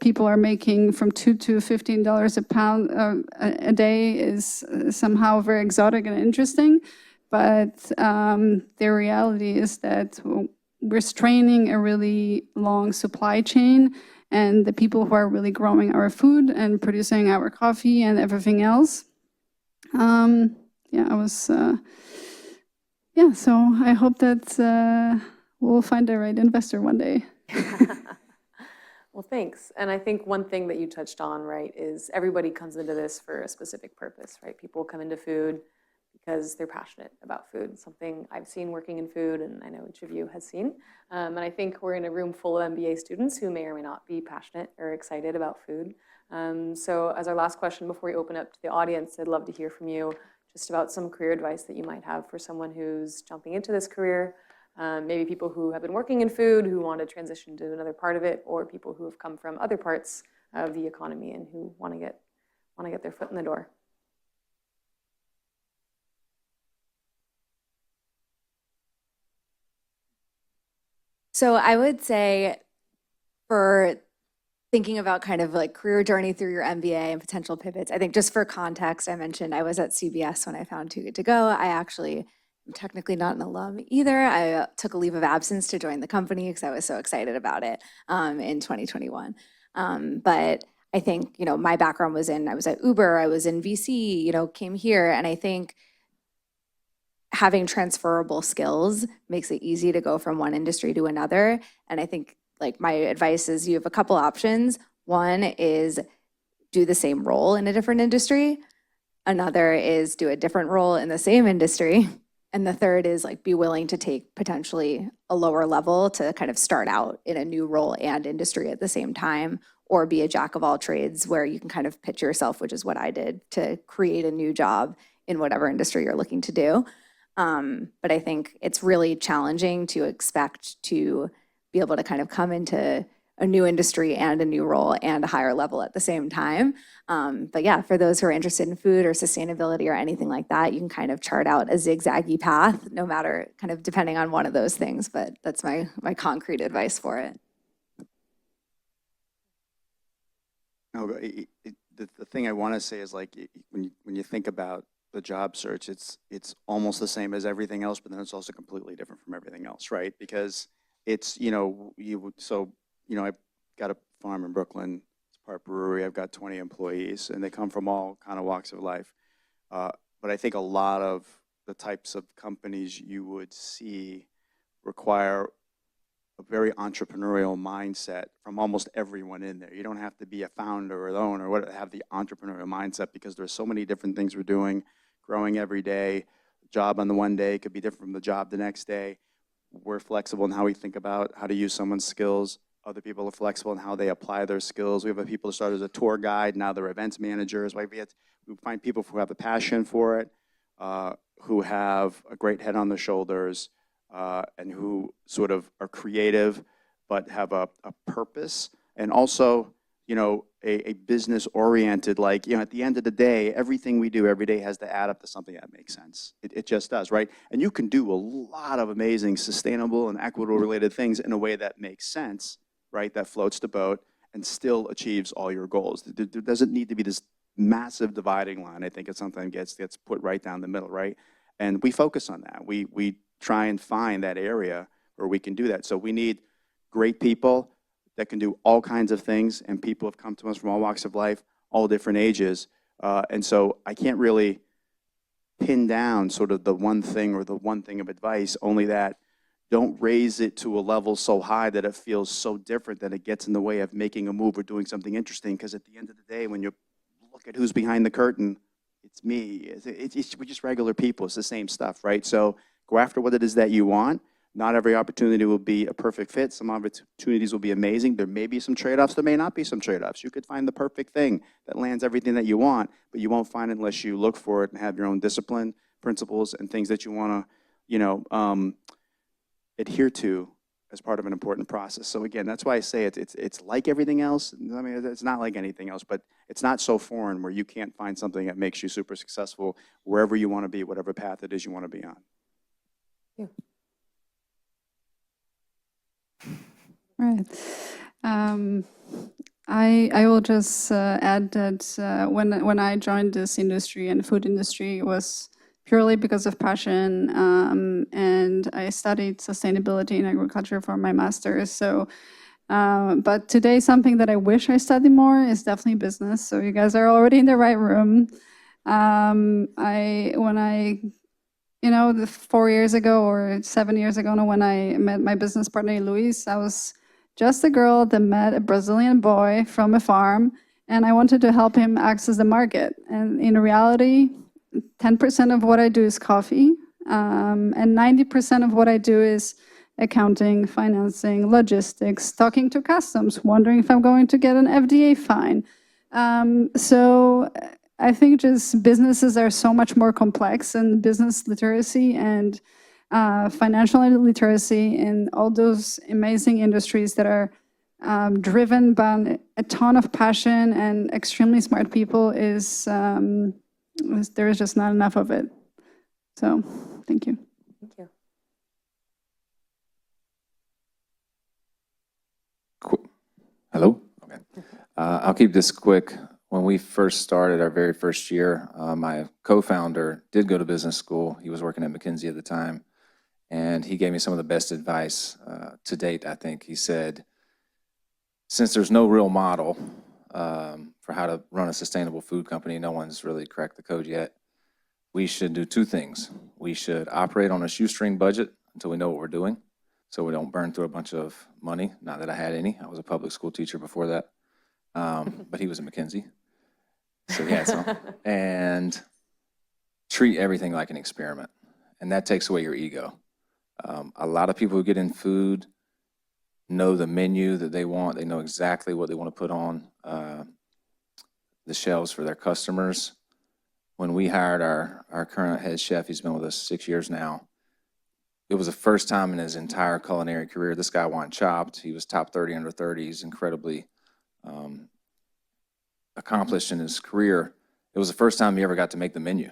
people are making from $2 to $15 a pound a day is somehow very exotic and interesting. But the reality is that we're straining a really long supply chain, and the people who are really growing our food and producing our coffee and everything else. So I hope that we'll find the right investor one day. Well, thanks. And I think one thing that you touched on, right, is everybody comes into this for a specific purpose, right? People come into food because they're passionate about food, something I've seen working in food, and I know each of you has seen. And I think we're in a room full of MBA students who may or may not be passionate or excited about food. So as our last question before we open up to the audience, I'd love to hear from you just about some career advice that you might have for someone who's jumping into this career. Maybe people who have been working in food, who want to transition to another part of it, or people who have come from other parts of the economy and who want to get their foot in the door. So I would say for thinking about kind of like career journey through your MBA and potential pivots, I think just for context, I mentioned I was at CBS when I found Too Good to Go. I actually am technically not an alum either. I took a leave of absence to join the company because I was so excited about it in 2021. But I think, my background was I was at Uber, I was in VC, came here, and I think having transferable skills makes it easy to go from one industry to another. And I think like my advice is you have a couple options. One is do the same role in a different industry. Another is do a different role in the same industry. And the third is like be willing to take potentially a lower level to kind of start out in a new role and industry at the same time, or be a jack of all trades where you can kind of pitch yourself, which is what I did, to create a new job in whatever industry you're looking to do. But I think it's really challenging to expect to be able to kind of come into a new industry and a new role and a higher level at the same time. But yeah, for those who are interested in food or sustainability or anything like that, you can kind of chart out a zigzaggy path, no matter kind of depending on one of those things. But that's my concrete advice for it. No, the thing I want to say is like when you think about the job search, it's almost the same as everything else, but then it's also completely different from everything else, right? Because it's, I've got a farm in Brooklyn, it's part brewery, I've got 20 employees, and they come from all kind of walks of life. But I think a lot of the types of companies you would see require a very entrepreneurial mindset from almost everyone in there. You don't have to be a founder or the owner or have the entrepreneurial mindset, because there's so many different things we're doing, growing every day. Job on the one day could be different from the job the next day. We're flexible in how we think about how to use someone's skills. Other people are flexible in how they apply their skills. We have people who started as a tour guide, now they're events managers. We find people who have a passion for it, who have a great head on their shoulders, and who sort of are creative, but have a purpose, and also, a business-oriented, at the end of the day, everything we do every day has to add up to something that makes sense. It just does, right? And you can do a lot of amazing sustainable and equitable-related things in a way that makes sense, right? That floats the boat and still achieves all your goals. There doesn't need to be this massive dividing line. I think it sometimes gets put right down the middle, right? And we focus on that. We try and find that area where we can do that. So we need great people that can do all kinds of things, and people have come to us from all walks of life, all different ages. And so I can't really pin down sort of the one thing or the one thing of advice, only that don't raise it to a level so high that it feels so different that it gets in the way of making a move or doing something interesting. Because at the end of the day, when you look at who's behind the curtain, it's me. We're just regular people. It's the same stuff, right? So go after what it is that you want. Not every opportunity will be a perfect fit. Some opportunities will be amazing. There may be some trade-offs. There may not be some trade-offs. You could find the perfect thing that lands everything that you want, but you won't find it unless you look for it and have your own discipline, principles, and things that you want to, adhere to as part of an important process. So again, that's why I say it's like everything else. I mean, it's not like anything else, but it's not so foreign where you can't find something that makes you super successful wherever you want to be, whatever path it is you want to be on. Yeah. Right. I will just add that when I joined this industry and food industry, it was purely because of passion, and I studied sustainability in agriculture for my master's. So, but today something that I wish I studied more is definitely business. So you guys are already in the right room. The 4 years ago or 7 years ago, when I met my business partner, Luis, I was just a girl that met a Brazilian boy from a farm, and I wanted to help him access the market. And in reality, 10% of what I do is coffee, and 90% of what I do is accounting, financing, logistics, talking to customs, wondering if I'm going to get an FDA fine. So I think just businesses are so much more complex, and business literacy and financial literacy in all those amazing industries that are driven by a ton of passion and extremely smart people there is just not enough of it. So thank you. Thank you. Hello? Okay. I'll keep this quick. When we first started our very first year, my co-founder did go to business school. He was working at McKinsey at the time, and he gave me some of the best advice to date, I think. He said, since there's no real model for how to run a sustainable food company, no one's really cracked the code yet, we should do two things. We should operate on a shoestring budget until we know what we're doing, so we don't burn through a bunch of money. Not that I had any. I was a public school teacher before that, but he was at McKinsey, so he had some. And treat everything like an experiment, and that takes away your ego. A lot of people who get in food know the menu that they want. They know exactly what they want to put on the shelves for their customers. When we hired our current head chef, he's been with us 6 years now, it was the first time in his entire culinary career. This guy won Chopped. He was top 30 under 30. He's incredibly accomplished in his career. It was the first time he ever got to make the menu.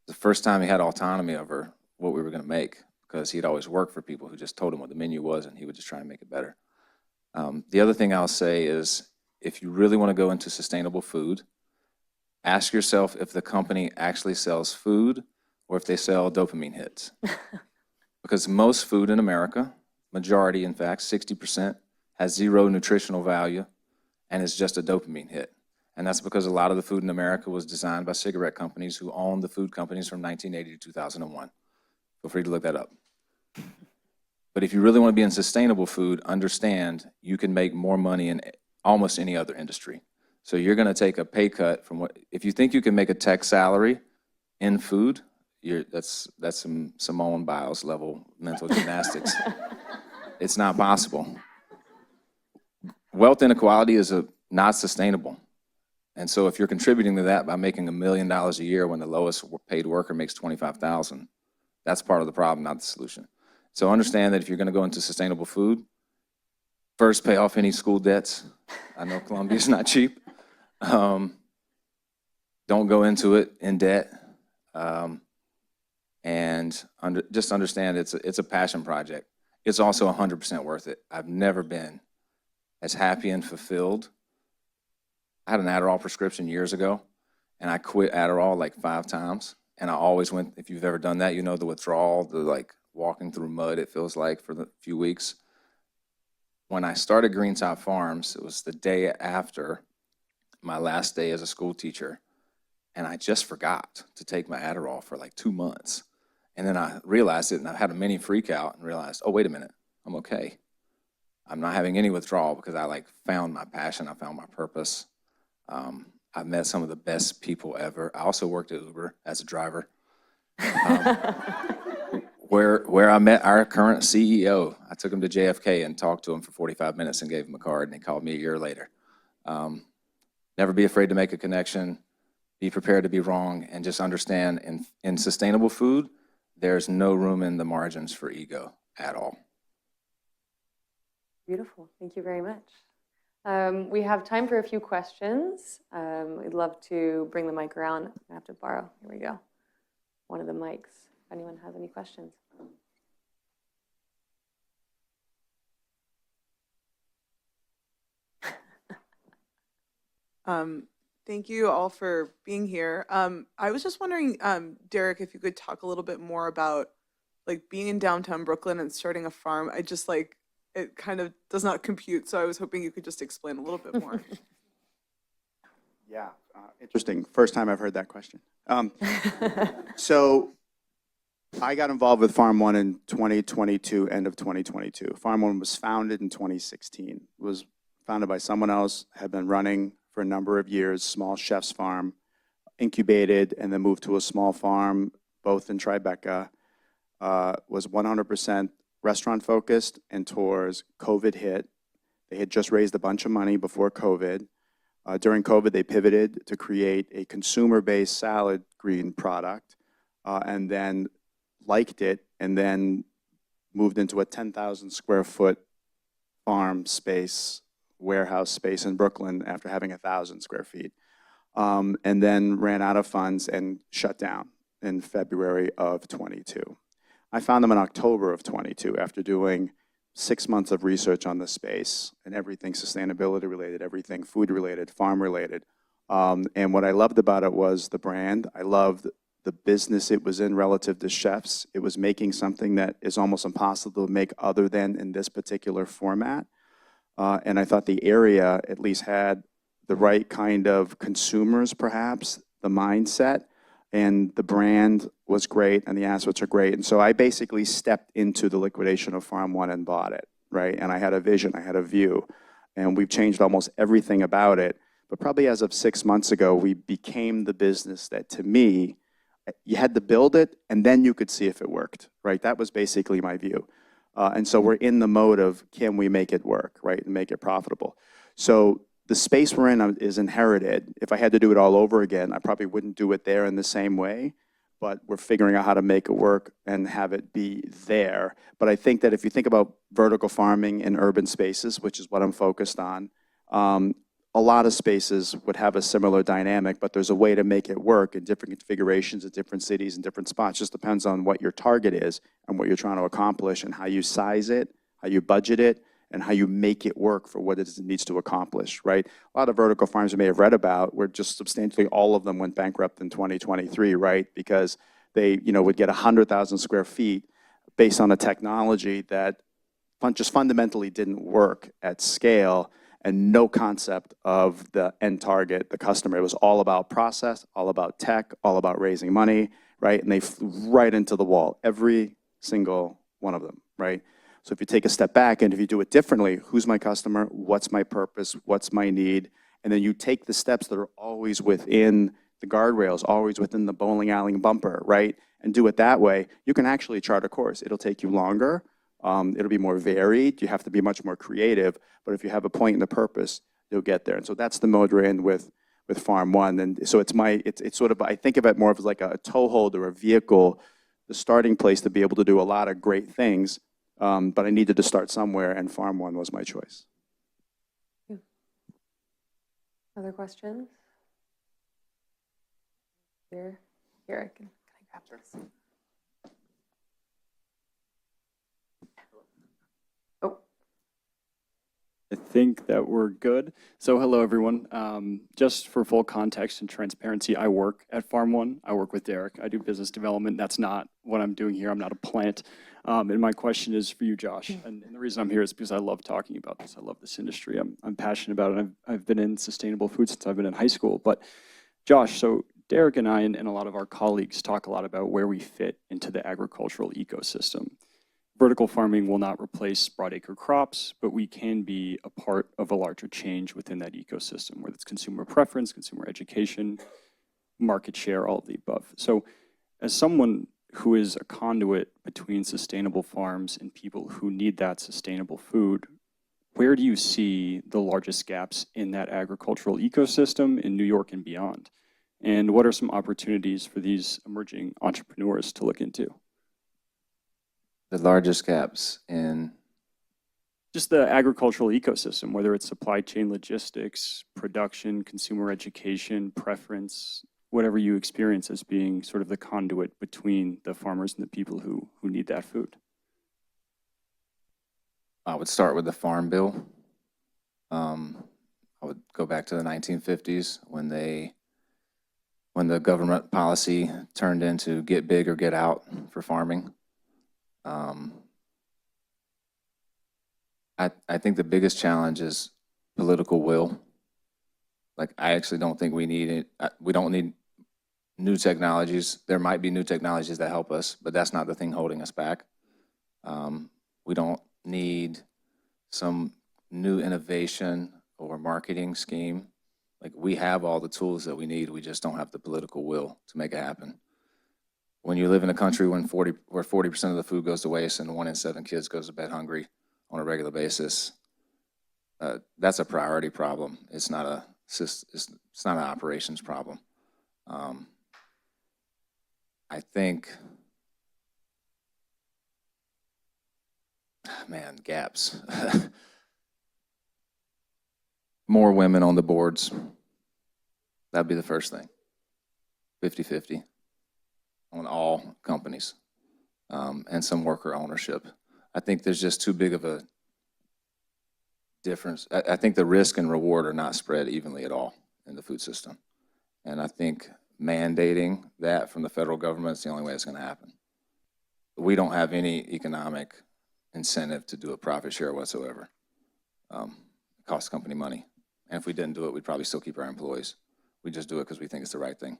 The first time he had autonomy over what we were going to make, because he'd always worked for people who just told him what the menu was, and he would just try and make it better. The other thing I'll say is, if you really want to go into sustainable food, ask yourself if the company actually sells food or if they sell dopamine hits. Because most food in America, majority in fact, 60%, has zero nutritional value and is just a dopamine hit. And that's because a lot of the food in America was designed by cigarette companies who owned the food companies from 1980 to 2001. Feel free to look that up. But if you really want to be in sustainable food, understand you can make more money in almost any other industry. So you're going to take a pay cut from if you think you can make a tech salary in food, that's some Simone Biles level mental gymnastics. It's not possible. Wealth inequality is not sustainable. And so if you're contributing to that by making $1 million a year when the lowest paid worker makes $25,000, that's part of the problem, not the solution. So understand that if you're going to go into sustainable food, first pay off any school debts. I know Columbia's not cheap. Don't go into it in debt. And just understand it's a passion project. It's also 100% worth it. I've never been as happy and fulfilled. I had an Adderall prescription years ago, and I quit Adderall like 5 times. And I always went, if you've ever done that, you know the withdrawal, the like walking through mud it feels like for the few weeks. When I started Green Top Farms, it was the day after my last day as a school teacher, and I just forgot to take my Adderall for like 2 months. And then I realized it, and I had a mini freak out and realized, oh, wait a minute, I'm okay. I'm not having any withdrawal because I like found my passion, I found my purpose. I've met some of the best people ever. I also worked at Uber as a driver. Where I met our current CEO. I took him to JFK and talked to him for 45 minutes and gave him a card, and he called me a year later. Never be afraid to make a connection, be prepared to be wrong, and just understand in sustainable food, there's no room in the margins for ego at all. Beautiful. Thank you very much. We have time for a few questions. I'd love to bring the mic around. I have to borrow. Here we go. One of the mics. If anyone has any questions. Thank you all for being here. I was just wondering, Derek, if you could talk a little bit more about like being in downtown Brooklyn and starting a farm. I just like, it kind of does not compute. So I was hoping you could just explain a little bit more. Yeah, interesting. First time I've heard that question. So I got involved with Farm.One in 2022, end of 2022. Farm.One was founded in 2016. It was founded by someone else, had been running for a number of years, small chef's farm, incubated, and then moved to a small farm, both in Tribeca, was 100% restaurant focused, and towards COVID hit. They had just raised a bunch of money before COVID. During COVID, they pivoted to create a consumer-based salad green product, and then liked it, and then moved into a 10,000 square foot farm space, warehouse space in Brooklyn after having 1,000 square feet, and then ran out of funds and shut down in February of 22. I found them in October of 22 after doing 6 months of research on the space and everything sustainability related, everything food related, farm related. And what I loved about it was the brand. I loved the business it was in relative to chefs. It was making something that is almost impossible to make other than in this particular format. And I thought the area at least had the right kind of consumers, perhaps, the mindset, and the brand was great, and the assets are great. And so I basically stepped into the liquidation of Farm.One and bought it, right? And I had a vision, I had a view, and we've changed almost everything about it. But probably as of 6 months ago, we became the business that, to me, you had to build it, and then you could see if it worked, right? That was basically my view. And so we're in the mode of, can we make it work, right, and make it profitable? So the space we're in is inherited. If I had to do it all over again, I probably wouldn't do it there in the same way, but we're figuring out how to make it work and have it be there. But I think that if you think about vertical farming in urban spaces, which is what I'm focused on, a lot of spaces would have a similar dynamic, but there's a way to make it work in different configurations at different cities and different spots. Just depends on what your target is and what you're trying to accomplish and how you size it, how you budget it, and how you make it work for what it needs to accomplish, right? A lot of vertical farms you may have read about were just substantially all of them went bankrupt in 2023, right? Because they would get 100,000 square feet based on a technology that just fundamentally didn't work at scale, and no concept of the end target, the customer. It was all about process, all about tech, all about raising money, right? And they flew right into the wall, every single one of them, right? So if you take a step back and if you do it differently, who's my customer? What's my purpose? What's my need? And then you take the steps that are always within the guardrails, always within the bowling alley bumper, right? And do it that way, you can actually chart a course. It'll take you longer. It'll be more varied. You have to be much more creative. But if you have a point and a purpose, you'll get there. And so that's the mode we're in with Farm.One. And so it's sort of, I think of it more of like a toehold or a vehicle, the starting place to be able to do a lot of great things. But I needed to start somewhere, and Farm.One was my choice. Yeah. Other questions? Here, can I grab this? I think that we're good. So hello, everyone. Just for full context and transparency, I work at Farm.One. I work with Derek. I do business development. That's not what I'm doing here. I'm not a plant. And my question is for you, Josh. And the reason I'm here is because I love talking about this. I love this industry. I'm passionate about it. I've been in sustainable food since I've been in high school. But Josh, so Derek and I and a lot of our colleagues talk a lot about where we fit into the agricultural ecosystem. Vertical farming will not replace broadacre crops, but we can be a part of a larger change within that ecosystem, whether it's consumer preference, consumer education, market share, all of the above. So as someone who is a conduit between sustainable farms and people who need that sustainable food, where do you see the largest gaps in that agricultural ecosystem in New York and beyond? And what are some opportunities for these emerging entrepreneurs to look into? The largest gaps in, Just the agricultural ecosystem, whether it's supply chain logistics, production, consumer education, preference, whatever you experience as being sort of the conduit between the farmers and the people who need that food. I would start with the Farm Bill. I would go back to the 1950s when the government policy turned into get big or get out for farming. I think the biggest challenge is political will. Like, I actually don't think we need it. We don't need new technologies. There might be new technologies that help us, but that's not the thing holding us back. We don't need some new innovation or marketing scheme. Like, we have all the tools that we need. We just don't have the political will to make it happen. When you live in a country where 40% of the food goes to waste and 1 in 7 kids goes to bed hungry on a regular basis, that's a priority problem. It's not an operations problem. I think, man, gaps. More women on the boards. That'd be the first thing. 50-50 on all companies, and some worker ownership. I think there's just too big of a difference. I think the risk and reward are not spread evenly at all in the food system. And I think mandating that from the federal government is the only way it's going to happen. We don't have any economic incentive to do a profit share whatsoever. It costs the company money. And if we didn't do it, we'd probably still keep our employees. We just do it because we think it's the right thing.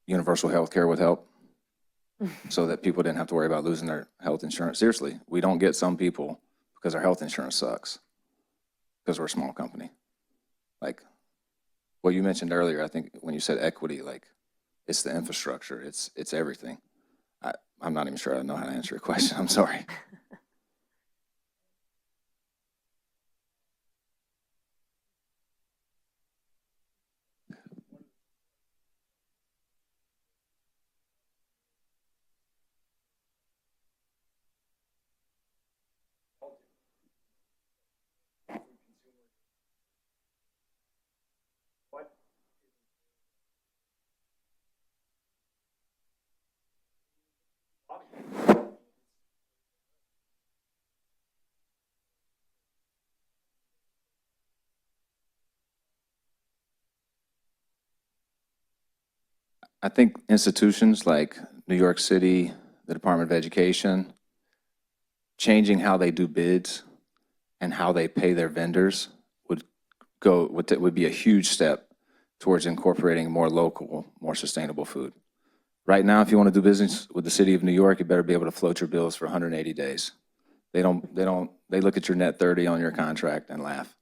Universal health care would help so that people didn't have to worry about losing their health insurance. Seriously, we don't get some people because our health insurance sucks because we're a small company. Like what you mentioned earlier, I think when you said equity, like it's the infrastructure, it's everything. I'm not even sure I know how to answer your question. I'm sorry. I think institutions like New York City, the Department of Education, changing how they do bids and how they pay their vendors would be a huge step towards incorporating more local, more sustainable food. Right now, if you want to do business with the city of New York, you better be able to float your bills for 180 days. They look at your net 30 on your contract and laugh.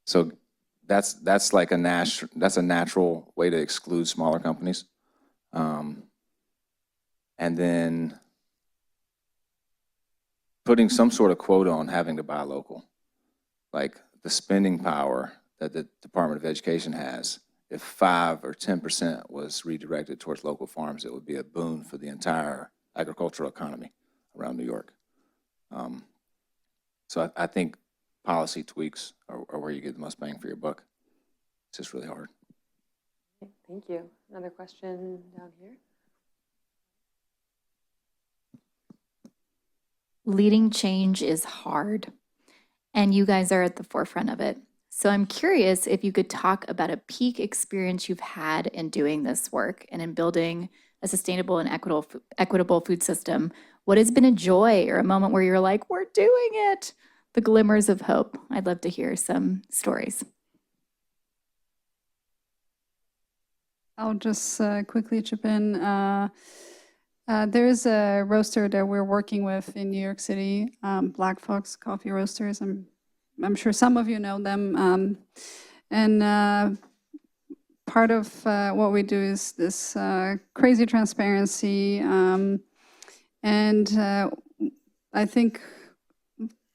So that's like a natural way to exclude smaller companies. And then putting some sort of quota on having to buy local. Like the spending power that the Department of Education has, if 5 or 10% was redirected towards local farms, it would be a boon for the entire agricultural economy around New York. So I think policy tweaks are where you get the most bang for your buck. It's just really hard. Thank you. Another question down here. Leading change is hard, and you guys are at the forefront of it. So I'm curious if you could talk about a peak experience you've had in doing this work and in building a sustainable and equitable food system. What has been a joy or a moment where you're like, we're doing it? The glimmers of hope. I'd love to hear some stories. I'll just quickly chip in. There is a roaster that we're working with in New York City, Black Fox Coffee Roasters. I'm sure some of you know them. And part of what we do is this crazy transparency. And I think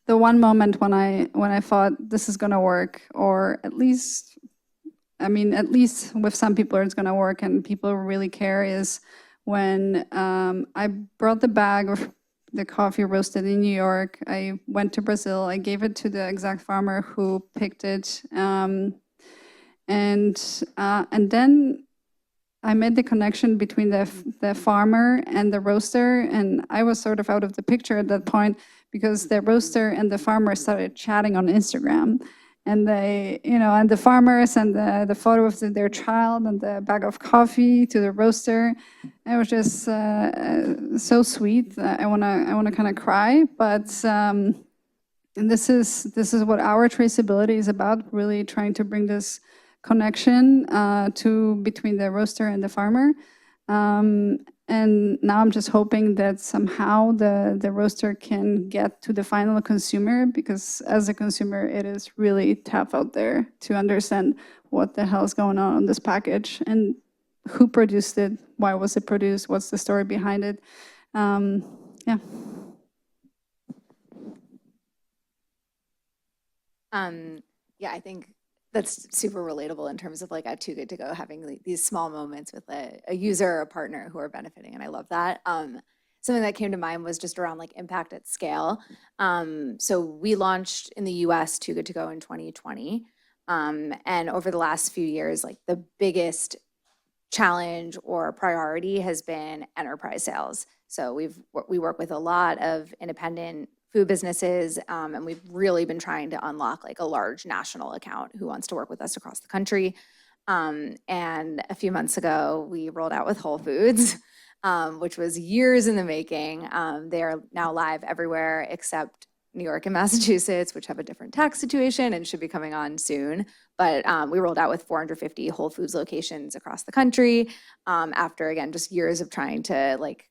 the one moment when I thought this is going to work, or at least with some people it's going to work and people really care, is when I brought the bag of the coffee roasted in New York. I went to Brazil. I gave it to the exact farmer who picked it. And then I made the connection between the farmer and the roaster, and I was sort of out of the picture at that point because the roaster and the farmer started chatting on Instagram, and and the farmer sent the photo of their child and the bag of coffee to the roaster. It was just so sweet. I wanna kind of cry, but and this is what our traceability is about, really trying to bring this connection between the roaster and the farmer. And now I'm just hoping that somehow the roaster can get to the final consumer, because as a consumer, it is really tough out there to understand what the hell is going on this package and who produced it, why was it produced, what's the story behind it. Yeah. Yeah, I think that's super relatable in terms of like at Too Good To Go, having like these small moments with a user or a partner who are benefiting, and I love that. Something that came to mind was just around like impact at scale. So we launched in the US Too Good To Go in 2020. And over the last few years, like the biggest challenge or priority has been enterprise sales. So we work with a lot of independent food businesses, and we've really been trying to unlock like a large national account who wants to work with us across the country. And a few months ago, we rolled out with Whole Foods, which was years in the making. They are now live everywhere except New York and Massachusetts, which have a different tax situation and should be coming on soon. But we rolled out with 450 Whole Foods locations across the country after, again, just years of trying to like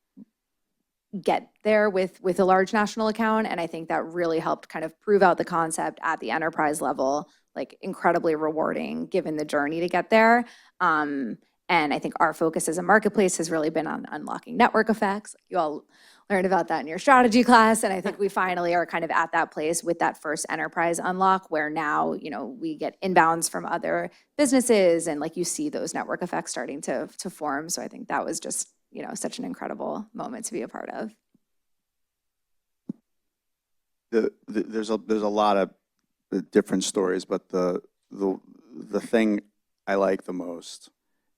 get there with a large national account. And I think that really helped kind of prove out the concept at the enterprise level, like incredibly rewarding given the journey to get there. And I think our focus as a marketplace has really been on unlocking network effects. You all learned about that in your strategy class. And I think we finally are kind of at that place with that first enterprise unlock where now, we get inbounds from other businesses and like you see those network effects starting to form. So I think that was just, such an incredible moment to be a part of. There's a lot of different stories, but the thing I like the most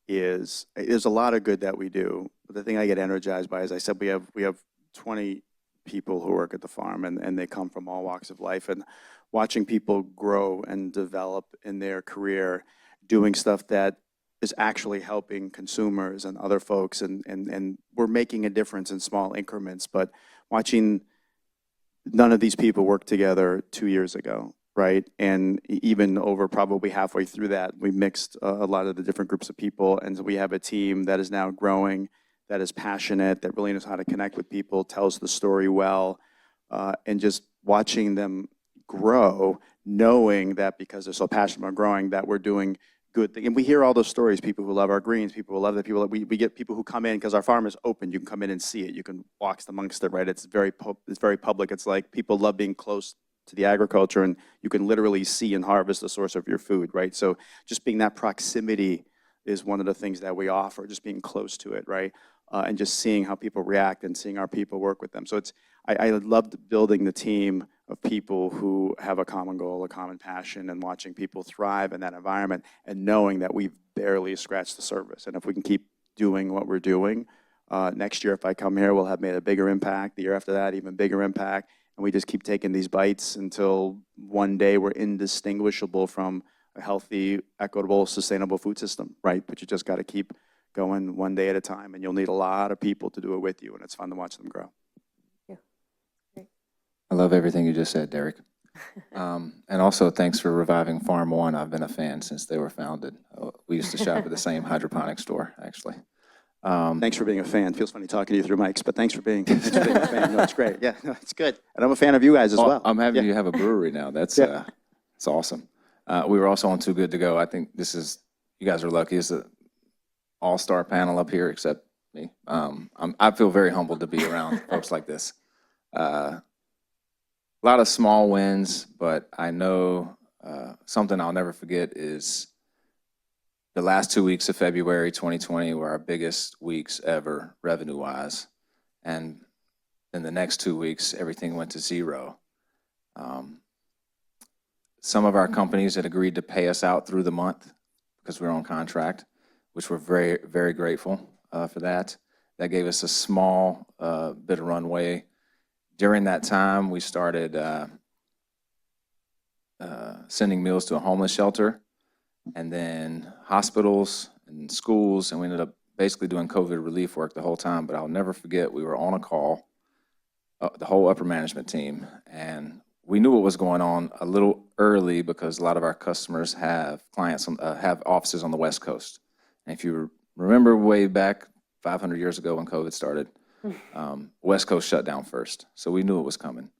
is there's a lot of good that we do. But the thing I get energized by, as I said, we have 20 people who work at the farm, and they come from all walks of life, and watching people grow and develop in their career, doing stuff that is actually helping consumers and other folks, and we're making a difference in small increments. But watching none of these people work together 2 years ago, right? And even over probably halfway through that, we mixed a lot of the different groups of people, and we have a team that is now growing, that is passionate, that really knows how to connect with people, tells the story well, and just watching them grow, knowing that because they're so passionate about growing, that we're doing good thing. And we hear all those stories, people who love our greens, people who love the people that we get people who come in because our farm is open. You can come in and see it. You can walk amongst it, right? It's very public. It's like people love being close to the agriculture, and you can literally see and harvest the source of your food, right? So just being that proximity is one of the things that we offer, just being close to it, right? And just seeing how people react and seeing our people work with them. So I loved building the team of people who have a common goal, a common passion, and watching people thrive in that environment and knowing that we've barely scratched the surface. And if we can keep doing what we're doing, next year if I come here, we'll have made a bigger impact. The year after that, even bigger impact. And we just keep taking these bites until one day we're indistinguishable from a healthy, equitable, sustainable food system, right? But you just got to keep going one day at a time, and you'll need a lot of people to do it with you, and it's fun to watch them grow. I love everything you just said, Derek. And also, thanks for reviving Farm.One. I've been a fan since they were founded. We used to shop at the same hydroponic store, actually. Thanks for being a fan. Feels funny talking to you through mics, but thanks for being a fan. No, it's great. Yeah, no, it's good. And I'm a fan of you guys as well. I'm happy you have a brewery now. That's it's awesome. We were also on Too Good To Go. I think this is you guys are lucky. It's an all-star panel up here, except me. I feel very humbled to be around folks like this. A lot of small wins, but I know something I'll never forget is the last 2 weeks of February 2020 were our biggest weeks ever revenue-wise. And then the next 2 weeks, everything went to zero. Some of our companies had agreed to pay us out through the month because we were on contract, which we're very, very grateful for that. That gave us a small bit of runway. During that time, we started sending meals to a homeless shelter, and then hospitals and schools, and we ended up basically doing COVID relief work the whole time. But I'll never forget, we were on a call, the whole upper management team, and we knew what was going on a little early because a lot of our customers have clients, have offices on the West Coast. And if you remember way back 500 years ago when COVID started, West Coast shut down first. So we knew it was coming.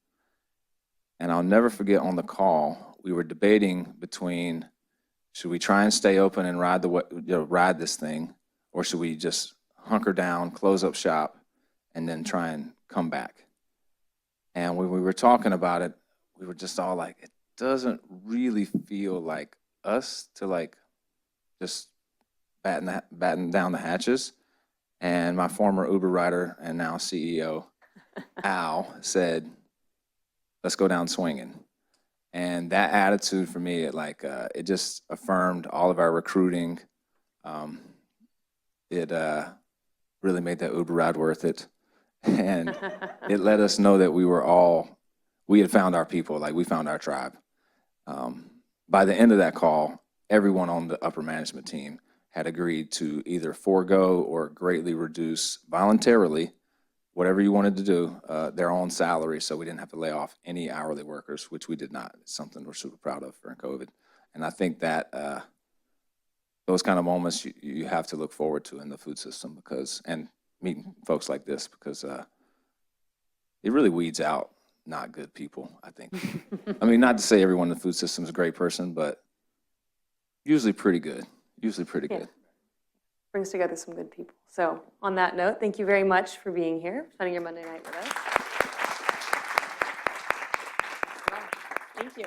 And I'll never forget on the call, we were debating between, should we try and stay open and ride this thing, or should we just hunker down, close up shop, and then try and come back? And when we were talking about it, we were just all like, it doesn't really feel like us to like just batten down the hatches. And my former Uber rider and now CEO, Al, said, let's go down swinging. And that attitude for me, it just affirmed all of our recruiting. It really made that Uber ride worth it. And it let us know that we had found our people, like we found our tribe. By the end of that call, everyone on the upper management team had agreed to either forego or greatly reduce voluntarily whatever you wanted to do, their own salary, so we didn't have to lay off any hourly workers, which we did not. It's something we're super proud of during COVID. And I think that those kind of moments you have to look forward to in the food system, and meeting folks like this, because it really weeds out not good people, I think. I mean, not to say everyone in the food system is a great person, but usually pretty good. Good. Brings together some good people. So on that note, thank you very much for being here, spending your Monday night with us. Thank you.